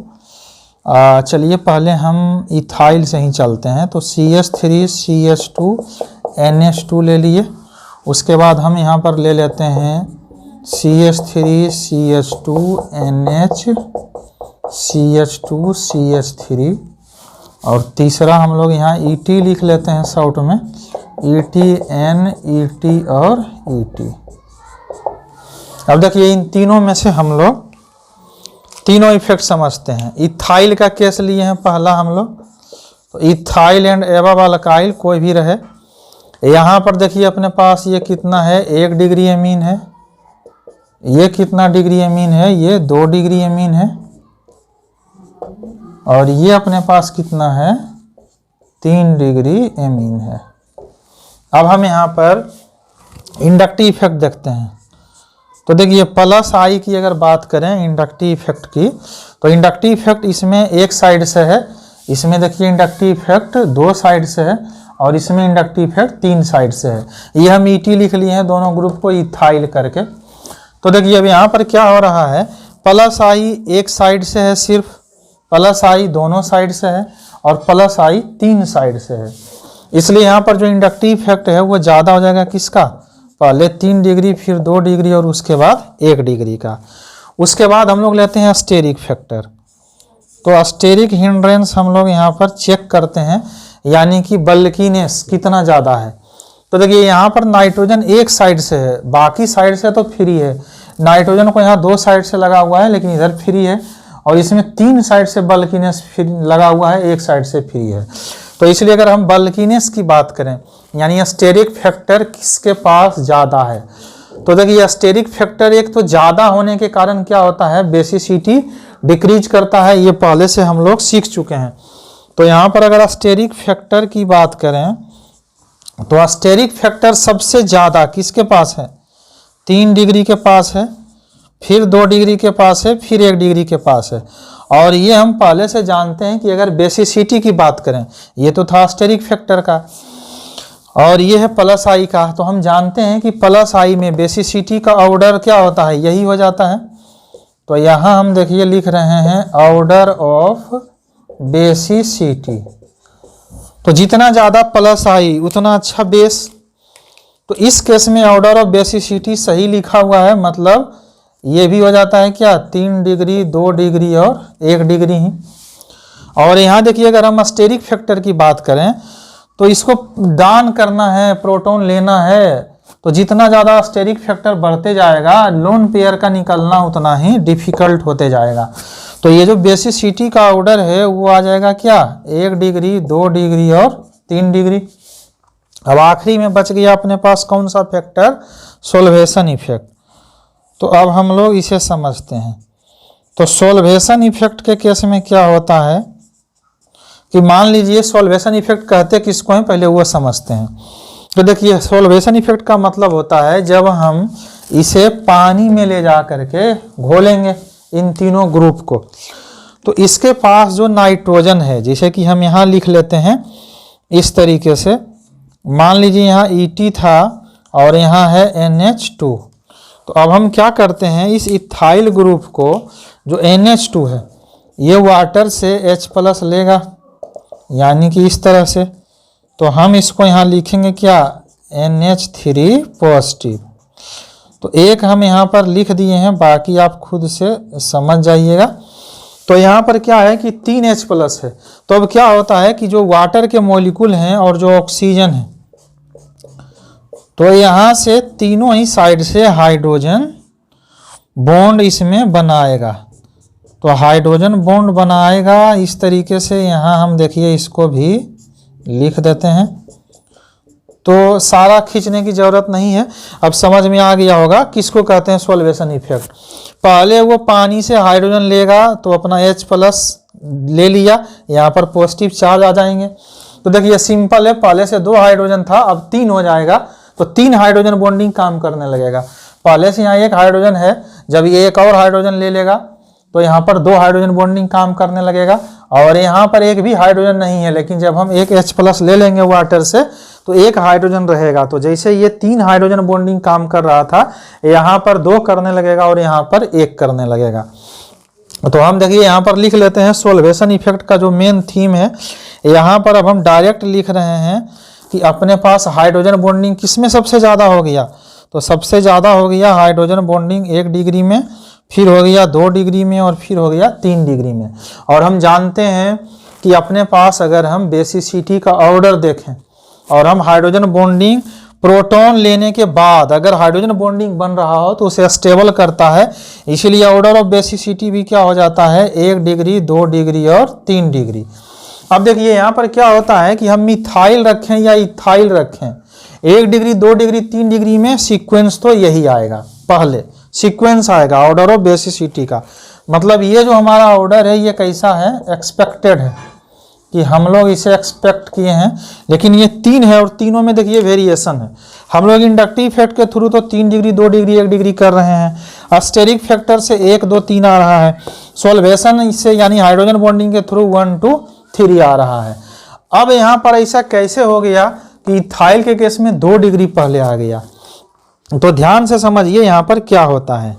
चलिए पहले हम इथाइल से ही चलते हैं, तो CH3CH2NH2 ले लिए। उसके बाद हम यहाँ पर ले लेते हैं CH3CH2NH CH2CH3, और तीसरा हम लोग यहाँ ET लिख लेते हैं शॉर्ट में, ETN ET और ET। अब देखिए इन तीनों में से हम लोग तीनों इफेक्ट समझते हैं। इथाइल का केस लिए हैं पहला हम लोग, तो इथाइल एंड एबव अल्काइल कोई भी रहे। यहाँ पर देखिए अपने पास ये कितना है, 1 डिग्री एमीन है। ये कितना डिग्री एमीन है, ये 2 डिग्री एमीन है। और ये अपने पास कितना है, 3 डिग्री एमीन है। अब हम यहाँ पर इंडक्टिव इफेक्ट देखते हैं। तो देखिए प्लस आई की अगर बात करें इंडक्टिव इफेक्ट की, तो इंडक्टिव इफेक्ट इसमें एक साइड से है। इसमें देखिए इंडक्टिव इफेक्ट 2 साइड से है, और इसमें इंडक्टिव इफेक्ट 3 साइड से है। ये हम ET लिख लिए हैं दोनों ग्रुप को इथाइल करके। तो देखिए अब यहाँ पर क्या हो रहा है, प्लस आई एक साइड से है सिर्फ, प्लस आई दोनों साइड से है, और प्लस आई 3 साइड से है। इसलिए यहाँ पर जो इंडक्टिव इफेक्ट है वो ज़्यादा हो जाएगा किसका, पहले 3 डिग्री, फिर 2 डिग्री, और उसके बाद 1 डिग्री का। उसके बाद हम लोग लेते हैं स्टेरिक फैक्टर। तो स्टेरिक हिंड्रेंस हम लोग यहाँ पर चेक करते हैं, यानी कि बल्कीनेस कितना ज़्यादा है। तो देखिए यहाँ पर नाइट्रोजन एक साइड से है, बाकी साइड से तो फ्री है। नाइट्रोजन को यहाँ 2 साइड से लगा हुआ है, लेकिन इधर फ्री है, और इसमें 3 साइड से बल्कीनेस लगा हुआ है, एक साइड से फ्री है। तो इसलिए अगर हम बल्कीनेस की बात करें, यानी स्टेरिक फैक्टर किसके पास ज़्यादा है, तो देखिए स्टेरिक फैक्टर एक तो ज़्यादा होने के कारण क्या होता है, बेसिसिटी डिक्रीज करता है। ये पहले से हम लोग सीख चुके हैं। तो यहाँ पर अगर स्टेरिक फैक्टर की बात करें, तो स्टेरिक फैक्टर सबसे ज़्यादा किसके पास है, 3 डिग्री के पास है, फिर 2 डिग्री के पास है, फिर 1 डिग्री के पास है। और ये हम पहले से जानते हैं कि अगर बेसिसिटी की बात करें, ये तो था स्टेरिक फैक्टर का, और ये है प्लस आई का। तो हम जानते हैं कि प्लस आई में बेसिसिटी का ऑर्डर क्या होता है, यही हो जाता है। तो यहाँ हम देखिए लिख रहे हैं ऑर्डर ऑफ बेसिसिटी। तो जितना ज़्यादा प्लस आई उतना अच्छा बेस। तो इस केस में ऑर्डर ऑफ बेसिसिटी सही लिखा हुआ है, मतलब ये भी हो जाता है क्या, 3 डिग्री, 2 डिग्री और 1 डिग्री ही। और यहाँ देखिए अगर हम स्टेरिक फैक्टर की बात करें, तो इसको दान करना है, प्रोटॉन लेना है, तो जितना ज़्यादा स्टेरिक फैक्टर बढ़ते जाएगा, लोन पेयर का निकलना उतना ही डिफिकल्ट होते जाएगा। तो ये जो बेसिसिटी का ऑर्डर है वो आ जाएगा क्या, 1 डिग्री, 2 डिग्री और 3 डिग्री। अब आखिरी में बच गया अपने पास कौन सा फैक्टर, सोल्वेशन इफेक्ट। तो अब हम लोग इसे समझते हैं। तो सोल्वेशन इफेक्ट के केस में क्या होता है कि मान लीजिए सोल्वेशन इफेक्ट कहते किसको हैं, पहले वो समझते हैं। तो देखिए सोल्वेशन इफेक्ट का मतलब होता है जब हम इसे पानी में ले जा करके घोलेंगे इन तीनों ग्रुप को, तो इसके पास जो नाइट्रोजन है, जैसे कि हम यहाँ लिख लेते हैं इस तरीके से, मान लीजिए यहाँ ET था और यहाँ है NH2। तो अब हम क्या करते हैं, इस इथाइल ग्रुप को जो NH2 है ये वाटर से H+ लेगा, यानी कि इस तरह से। तो हम इसको यहाँ लिखेंगे क्या, NH3 पॉजिटिव। तो एक हम यहाँ पर लिख दिए हैं, बाकी आप खुद से समझ जाइएगा। तो यहाँ पर क्या है कि 3 H+ है। तो अब क्या होता है कि जो वाटर के मॉलिक्यूल हैं और जो ऑक्सीजन है, तो यहाँ से तीनों ही साइड से हाइड्रोजन बॉन्ड इसमें बनाएगा। तो हाइड्रोजन बॉन्ड बनाएगा इस तरीके से। यहाँ हम देखिए इसको भी लिख देते हैं। तो सारा खींचने की ज़रूरत नहीं है, अब समझ में आ गया होगा किसको कहते हैं सॉल्वेशन इफेक्ट। पहले वो पानी से हाइड्रोजन लेगा तो अपना H+ ले लिया, यहाँ पर पॉजिटिव चार्ज आ जाएंगे। तो देखिए सिंपल है, पहले से 2 हाइड्रोजन था अब 3 हो जाएगा, तो 3 हाइड्रोजन बॉन्डिंग काम करने लगेगा। पहले से यहाँ 1 हाइड्रोजन है, जब ये एक और हाइड्रोजन ले लेगा तो यहाँ पर 2 हाइड्रोजन बॉन्डिंग काम करने लगेगा। और यहाँ पर एक भी हाइड्रोजन नहीं है, लेकिन जब हम एक H+ ले लेंगे वाटर से तो 1 हाइड्रोजन रहेगा। तो जैसे ये 3 हाइड्रोजन बॉन्डिंग काम कर रहा था, यहाँ पर 2 करने लगेगा और यहाँ पर 1 करने लगेगा। तो हम देखिए यहाँ पर लिख लेते हैं सॉल्वेशन इफेक्ट का जो मेन थीम है। यहाँ पर अब हम डायरेक्ट लिख रहे हैं कि अपने पास हाइड्रोजन बॉन्डिंग किसमें सबसे ज़्यादा हो गया, तो सबसे ज़्यादा हो गया हाइड्रोजन बॉन्डिंग 1 डिग्री में, फिर हो गया 2 डिग्री में और फिर हो गया 3 डिग्री में। और हम जानते हैं कि अपने पास अगर हम बेसिसिटी का ऑर्डर देखें और हम हाइड्रोजन बॉन्डिंग प्रोटॉन लेने के बाद अगर हाइड्रोजन बॉन्डिंग बन रहा हो तो उसे स्टेबल करता है, इसीलिए ऑर्डर ऑफ बेसिसिटी भी क्या हो जाता है 1 डिग्री, 2 डिग्री और 3 डिग्री। अब देखिए यहाँ पर क्या होता है कि हम मिथाइल रखें या इथाइल रखें, 1 डिग्री, 2 डिग्री, 3 डिग्री में सीक्वेंस तो यही आएगा, पहले सीक्वेंस आएगा ऑर्डर ऑफ बेसिसिटी का। मतलब ये जो हमारा ऑर्डर है ये कैसा है, एक्सपेक्टेड है, कि हम लोग इसे एक्सपेक्ट किए हैं। लेकिन ये 3 है और तीनों में देखिए वेरिएशन है। हम लोग इंडक्टिव इफेक्ट के थ्रू तो 3 डिग्री, 2 डिग्री, 1 डिग्री कर रहे हैं। स्टेरिक फैक्टर से 1, 2, 3 आ रहा है। सॉल्वेशन इससे यानी हाइड्रोजन बॉन्डिंग के थ्रू 1, 2, 3 आ रहा है। अब यहाँ पर ऐसा कैसे हो गया कि इथाइल के केस में 2 डिग्री पहले आ गया, तो ध्यान से समझिए यहाँ पर क्या होता है।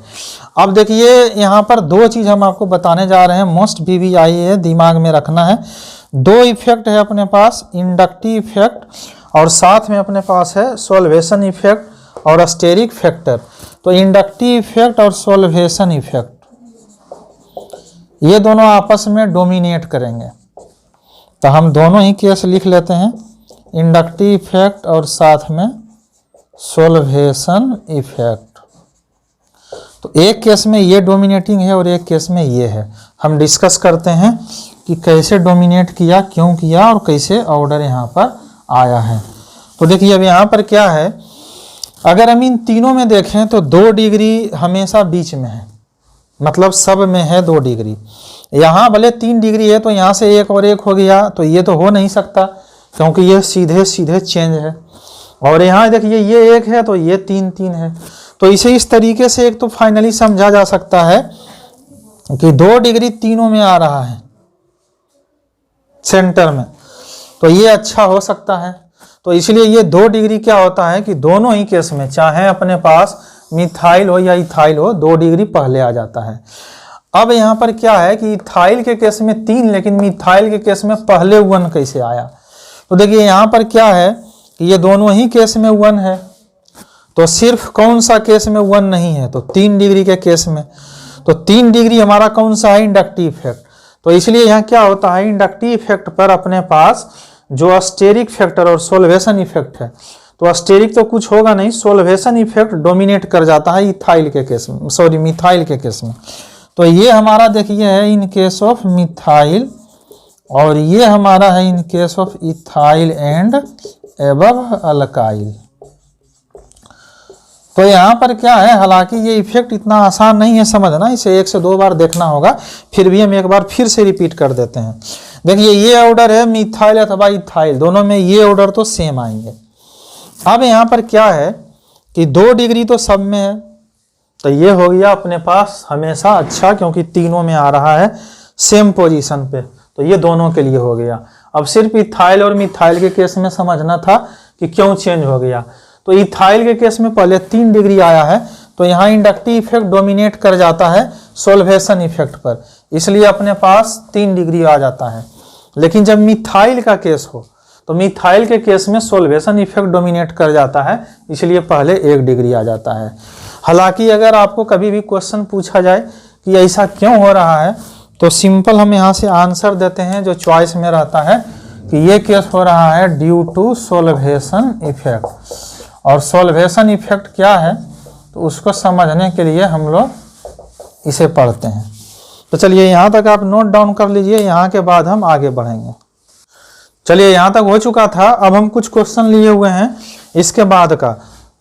अब देखिए यहाँ पर 2 चीज़ हम आपको बताने जा रहे हैं, मोस्ट VVI है, दिमाग में रखना है। 2 इफेक्ट है अपने पास, इंडक्टिव इफेक्ट और साथ में अपने पास है सॉल्वेशन इफेक्ट और स्टेरिक फैक्टर। तो इंडक्टिव इफेक्ट और सॉल्वेशन इफेक्ट ये दोनों आपस में डोमिनेट करेंगे। तो हम दोनों ही केस लिख लेते हैं, इंडक्टिव इफेक्ट और साथ में सॉल्वेशन इफेक्ट। तो एक केस में ये डोमिनेटिंग है और एक केस में ये है। हम डिस्कस करते हैं कि कैसे डोमिनेट किया, क्यों किया और कैसे ऑर्डर यहाँ पर आया है। तो देखिए अब यहाँ पर क्या है, अगर हम इन तीनों में देखें तो 2 डिग्री हमेशा बीच में है, मतलब सब में है 2 डिग्री। यहाँ भले 3 डिग्री है तो यहाँ से 1 और 1 हो गया, तो ये तो हो नहीं सकता क्योंकि ये सीधे सीधे चेंज है। और यहाँ देखिए ये 1 है तो ये 3, 3 है। तो इसे इस तरीके से एक तो फाइनली समझा जा सकता है कि 2 डिग्री तीनों में आ रहा है सेंटर में, तो ये अच्छा हो सकता है। तो इसलिए ये 2 डिग्री क्या होता है कि दोनों ही केस में चाहे अपने पास मिथाइल हो या इथाइल हो 2 डिग्री पहले आ जाता है। अब यहाँ पर क्या है कि इथाइल के केस में 3, लेकिन मिथाइल के केस में पहले 1 कैसे आया। तो देखिए यहाँ पर क्या है कि ये दोनों ही केस में 1 है, तो सिर्फ कौन सा केस में 1 नहीं है, तो 3 डिग्री के केस में। तो 3 डिग्री हमारा कौन सा है, इंडक्टिव इफेक्ट। तो इसलिए यहाँ क्या होता है, इंडक्टिव इफेक्ट पर अपने पास जो स्टेरिक फैक्टर और सॉल्वेशन इफेक्ट है, तो स्टेरिक तो कुछ होगा नहीं, सॉल्वेशन इफेक्ट डोमिनेट कर जाता है इथाइल के केस में, सॉरी मिथाइल के केस में। तो ये हमारा देखिए है इन केस ऑफ मिथाइल और ये हमारा है इन case of ethyl and above alkyl. तो यहाँ पर क्या है, हालांकि ये इफेक्ट इतना आसान नहीं है समझना, इसे 1 से 2 बार देखना होगा, फिर भी हम एक बार फिर से रिपीट कर देते हैं। देखिए ये ऑर्डर है मिथाइल अथवा इथाइल, दोनों में ये ऑर्डर तो सेम आएंगे। अब यहाँ पर क्या है कि 2 डिग्री तो सब में है, तो ये हो गया अपने पास हमेशा अच्छा, क्योंकि तीनों में आ रहा है सेम पोजीशन पे, तो ये दोनों के लिए हो गया। अब सिर्फ इथाइल और मिथाइल के केस में समझना था कि क्यों चेंज हो गया। तो इथाइल के केस में पहले 3 डिग्री आया है, तो यहाँ इंडक्टिव इफेक्ट डोमिनेट कर जाता है सॉल्वेशन इफेक्ट पर, इसलिए अपने पास 3 डिग्री आ जाता है। लेकिन जब मिथाइल का केस हो तो मिथाइल के केस में सॉल्वेशन इफेक्ट डोमिनेट कर जाता है, इसलिए पहले 1 डिग्री आ जाता है। हालांकि अगर आपको कभी भी क्वेश्चन पूछा जाए कि ऐसा क्यों हो रहा है, तो सिंपल हम यहाँ से आंसर देते हैं जो चॉइस में रहता है कि ये केस हो रहा है ड्यू टू सॉल्वेशन इफेक्ट। और सॉल्वेशन इफेक्ट क्या है, तो उसको समझने के लिए हम लोग इसे पढ़ते हैं। तो चलिए यहाँ तक आप नोट डाउन कर लीजिए, यहाँ के बाद हम आगे बढ़ेंगे। चलिए यहाँ तक हो चुका था। अब हम कुछ क्वेश्चन लिए हुए हैं इसके बाद का।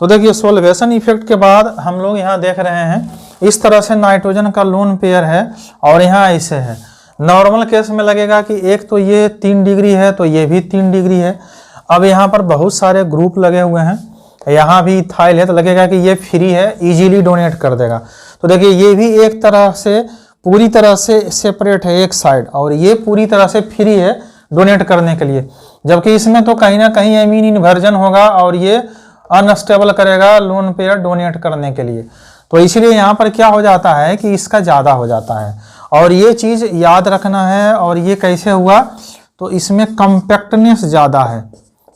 तो देखिए सोल्वेशन इफेक्ट के बाद हम लोग यहाँ देख रहे हैं इस तरह से नाइट्रोजन का लोन पेयर है और यहाँ ऐसे है। नॉर्मल केस में लगेगा कि एक तो ये 3 डिग्री है तो ये भी 3 डिग्री है। अब यहाँ पर बहुत सारे ग्रुप लगे हुए हैं, यहाँ भी इथाइल है तो लगेगा कि ये फ्री है, इजीली डोनेट कर देगा। तो देखिए ये भी एक तरह से पूरी तरह से सेपरेट है एक साइड, और ये पूरी तरह से फ्री है डोनेट करने के लिए, जबकि इसमें तो कहीं ना कहीं एमीन इन्वर्जन होगा और ये अनस्टेबल करेगा लोन पेयर डोनेट करने के लिए। तो इसलिए यहाँ पर क्या हो जाता है कि इसका ज़्यादा हो जाता है, और ये चीज़ याद रखना है। और ये कैसे हुआ, तो इसमें कम्पैक्टनेस ज़्यादा है।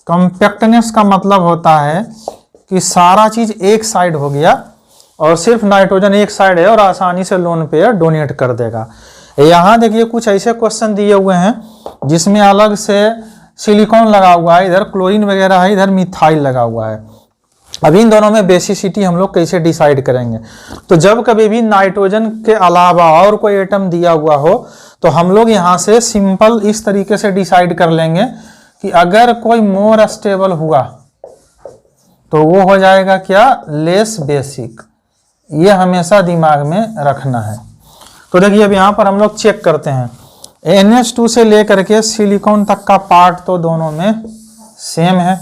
कम्पैक्टनेस का मतलब होता है कि सारा चीज़ एक साइड हो गया और सिर्फ नाइट्रोजन एक साइड है और आसानी से लोन पेयर डोनेट कर देगा। यहाँ देखिए कुछ ऐसे क्वेश्चन दिए हुए हैं जिसमें अलग से सिलिकॉन लगा हुआ है, इधर क्लोरीन वगैरह है, इधर मिथाइल लगा हुआ है। अब इन दोनों में बेसिसिटी हम लोग कैसे डिसाइड करेंगे, तो जब कभी भी नाइट्रोजन के अलावा और कोई एटम दिया हुआ हो तो हम लोग यहाँ से सिंपल इस तरीके से डिसाइड कर लेंगे कि अगर कोई मोर स्टेबल हुआ तो वो हो जाएगा क्या, लेस बेसिक। ये हमेशा दिमाग में रखना है। तो देखिए अब यहाँ पर हम लोग चेक करते हैं, NH2 से लेकर के सिलिकॉन तक का पार्ट तो दोनों में सेम है।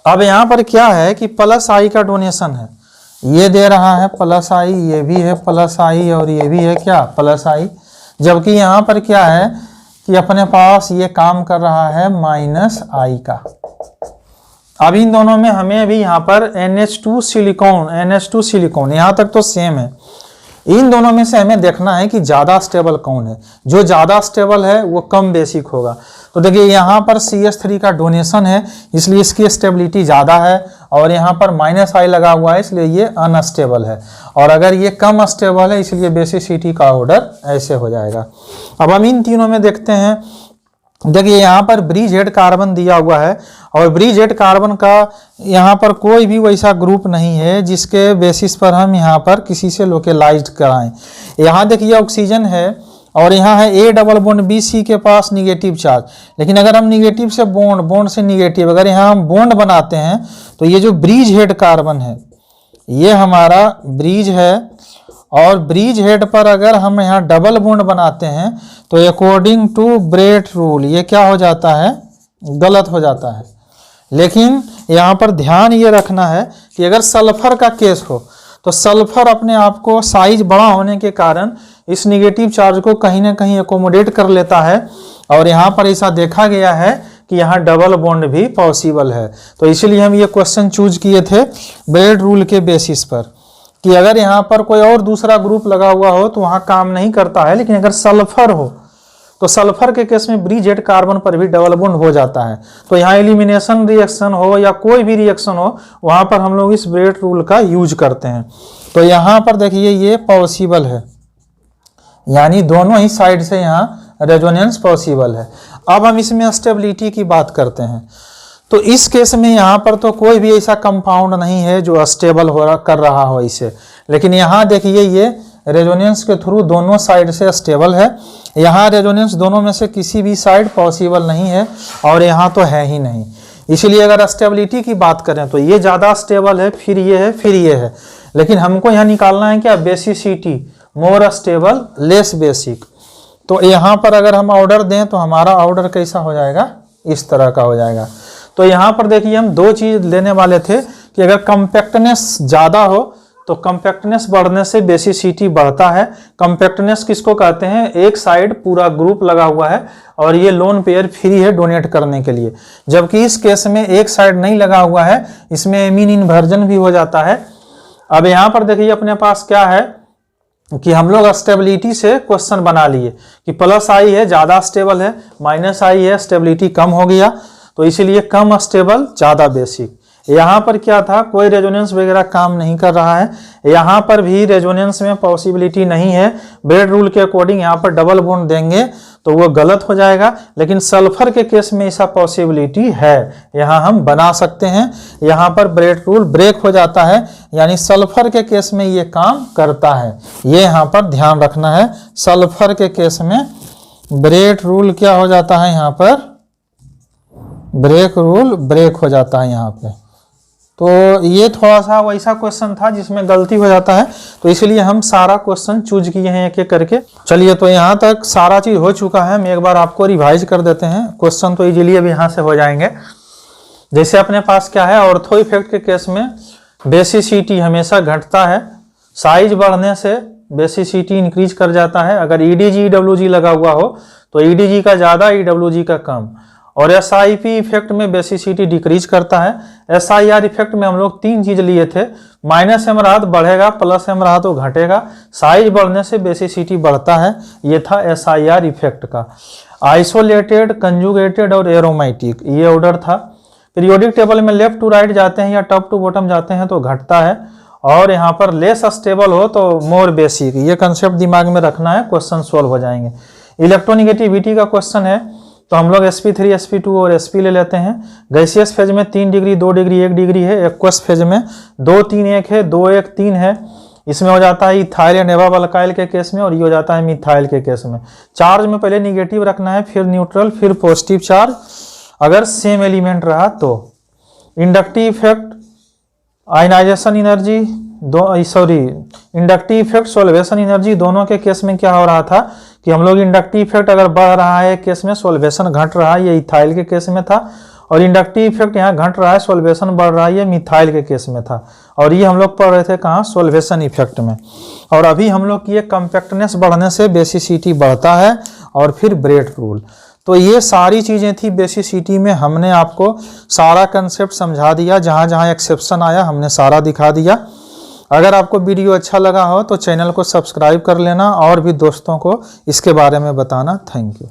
अब यहाँ पर क्या है कि प्लस आई का डोनेशन है, ये दे रहा है प्लस आई, ये भी है प्लस आई और ये भी है क्या, प्लस आई। जबकि यहाँ पर क्या है कि अपने पास ये काम कर रहा है माइनस आई का। अब इन दोनों में हमें भी यहाँ पर NH2 सिलिकॉन यहाँ तक तो सेम है। इन दोनों में से हमें देखना है कि ज़्यादा स्टेबल कौन है। जो ज़्यादा स्टेबल है वो कम बेसिक होगा। तो देखिए यहाँ पर CH3 का डोनेशन है इसलिए इसकी स्टेबिलिटी ज़्यादा है, और यहाँ पर माइनस आई लगा हुआ है इसलिए ये अनस्टेबल है, और अगर ये कम स्टेबल है इसलिए बेसिसिटी का ऑर्डर ऐसे हो जाएगा। अब हम इन तीनों में देखते हैं। देखिए यहाँ पर ब्रिज हेड कार्बन दिया हुआ है, और ब्रिज हेड कार्बन का यहाँ पर कोई भी वैसा ग्रुप नहीं है जिसके बेसिस पर हम यहाँ पर किसी से लोकेलाइज्ड कराएं। यहाँ देखिए ऑक्सीजन है और यहाँ है A डबल बॉन्ड BC के पास निगेटिव चार्ज, लेकिन अगर हम निगेटिव से बॉन्ड से निगेटिव अगर यहाँ हम बॉन्ड बनाते हैं तो ये जो ब्रिज हेड कार्बन है ये हमारा ब्रिज है, और ब्रिज हेड पर अगर हम यहाँ डबल बॉन्ड बनाते हैं तो अकॉर्डिंग टू ब्रेट रूल ये क्या हो जाता है, गलत हो जाता है। लेकिन यहाँ पर ध्यान ये रखना है कि अगर सल्फर का केस हो तो सल्फर अपने आप को साइज बड़ा होने के कारण इस निगेटिव चार्ज को कहीं ना कहीं एकोमोडेट कर लेता है, और यहाँ पर ऐसा देखा गया है कि यहाँ डबल बॉन्ड भी पॉसिबल है। तो इसलिए हम ये क्वेश्चन चूज किए थे ब्रेट रूल के बेसिस पर कि अगर यहाँ पर कोई और दूसरा ग्रुप लगा हुआ हो तो वहाँ काम नहीं करता है, लेकिन अगर सल्फर हो तो सल्फर के केस में ब्रिज हेड कार्बन पर भी डबल बॉन्ड हो जाता है। तो यहाँ एलिमिनेशन रिएक्शन हो या कोई भी रिएक्शन हो वहाँ पर हम लोग इस ब्रेट रूल का यूज करते हैं। तो यहाँ पर देखिए ये पॉसिबल है, यानी दोनों ही साइड से यहाँ रेजोनेंस पॉसिबल है। अब हम इसमें स्टेबिलिटी की बात करते हैं। तो इस केस में यहाँ पर तो कोई भी ऐसा कंपाउंड नहीं है जो स्टेबल कर रहा हो इसे, लेकिन यहाँ देखिए ये रेजोनेंस के थ्रू दोनों साइड से स्टेबल है। यहाँ रेजोनेंस दोनों में से किसी भी साइड पॉसिबल नहीं है, और यहाँ तो है ही नहीं। इसलिए अगर स्टेबिलिटी की बात करें तो ये ज़्यादा स्टेबल है, फिर ये है, फिर ये है, लेकिन हमको यहाँ निकालना है क्या, basicity, more stable less basic. तो यहाँ पर अगर हम ऑर्डर दें तो हमारा ऑर्डर कैसा हो जाएगा, इस तरह का हो जाएगा। तो यहाँ पर देखिए हम दो चीज़ लेने वाले थे कि अगर कम्पैक्टनेस ज़्यादा हो तो कम्पैक्टनेस बढ़ने से बेसिसिटी बढ़ता है। कम्पैक्टनेस किसको कहते हैं, एक साइड पूरा ग्रुप लगा हुआ है और ये लोन पेयर फ्री है डोनेट करने के लिए, जबकि इस केस में एक साइड नहीं लगा हुआ है, इसमें एमीन इन्वर्जन भी हो जाता है। अब यहाँ पर देखिए अपने पास क्या है कि हम लोग स्टेबिलिटी से क्वेश्चन बना लिए कि प्लस आई है ज़्यादा स्टेबल है, माइनस आई है स्टेबिलिटी कम हो गया, तो इसीलिए कम स्टेबल ज़्यादा बेसिक। यहाँ पर क्या था, कोई रेजोनेंस वगैरह काम नहीं कर रहा है। यहाँ पर भी रेजोनेंस में पॉसिबिलिटी नहीं है। ब्रेड रूल के अकॉर्डिंग यहाँ पर डबल बॉन्ड देंगे तो वो गलत हो जाएगा, लेकिन सल्फर के केस में ऐसा पॉसिबिलिटी है, यहाँ हम बना सकते हैं। यहाँ पर ब्रेड रूल ब्रेक हो जाता है, यानी सल्फर के केस में ये काम करता है, ये यहाँ पर ध्यान रखना है। सल्फर के केस में ब्रेड रूल क्या हो जाता है, यहाँ पर ब्रेक रूल ब्रेक हो जाता है यहाँ पे। तो ये थोड़ा सा वैसा क्वेश्चन था जिसमें गलती हो जाता है, तो इसलिए हम सारा क्वेश्चन चूज किए हैं एक एक करके। चलिए, तो यहाँ तक सारा चीज हो चुका है, हम एक बार आपको रिवाइज कर देते हैं। क्वेश्चन तो इजीली अब यहाँ से हो जाएंगे। जैसे अपने पास क्या है, ऑर्थो इफेक्ट के केस में बेसिसिटी हमेशा घटता है, साइज बढ़ने से बेसिसिटी इंक्रीज कर जाता है। अगर ईडीजी ईडब्ल्यूजी लगा हुआ हो तो ईडीजी का ज़्यादा, ईडब्ल्यूजी का कम। और एसआईपी इफेक्ट में बेसिसिटी डिक्रीज करता है। एसआईआर इफेक्ट में हम लोग 3 चीज लिए थे, माइनस एम रहा तो बढ़ेगा, प्लस एम रहा तो घटेगा, साइज बढ़ने से बेसिसिटी बढ़ता है। ये था एसआईआर इफेक्ट का। आइसोलेटेड, कंजुगेटेड और एरोमेटिक, ये ऑर्डर था। पीरियोडिक टेबल में लेफ्ट टू राइट जाते हैं या टॉप टू बॉटम जाते हैं तो घटता है, और यहाँ पर लेस स्टेबल हो तो मोर बेसिक। ये कंसेप्ट दिमाग में रखना है, क्वेश्चन सोल्व हो जाएंगे। इलेक्ट्रोनिगेटिविटी का क्वेश्चन है तो हम लोग sp3, sp2 और sp ले लेते हैं। गैसियस फेज में 3 डिग्री, 2 डिग्री, 1 डिग्री है। एक्वस फेज में 2 3 1 है, 2 1 3 है। इसमें हो जाता है इथाइल एंड एवाल्काइल के केस में, और ये हो जाता है मिथाइल के केस में। चार्ज में पहले निगेटिव रखना है, फिर न्यूट्रल, फिर पॉजिटिव चार्ज, अगर सेम एलिमेंट रहा तो। Inductive effect, ionisation energy, inductive effect, solvation energy, दोनों के केस में क्या हो रहा था कि हम लोग इंडक्टिव इफेक्ट अगर बढ़ रहा है केस में, सोल्वेशन घट रहा है, ये इथाइल के केस में था। और इंडक्टिव इफेक्ट यहाँ घट रहा है, सोल्वेशन बढ़ रहा है, ये मिथाइल के केस में था। और ये हम लोग पढ़ रहे थे कहाँ, सोल्वेशन इफेक्ट में। और अभी हम लोग की कम्पैक्टनेस बढ़ने से बेसिसिटी बढ़ता है, और फिर ब्रेड रूल। तो ये सारी चीज़ें थी बेसिसिटी में। हमने आपको सारा कंसेप्ट समझा दिया, जहाँ जहाँ एक्सेप्शन आया हमने सारा दिखा दिया। अगर आपको वीडियो अच्छा लगा हो तो चैनल को सब्सक्राइब कर लेना, और भी दोस्तों को इसके बारे में बताना। Thank you.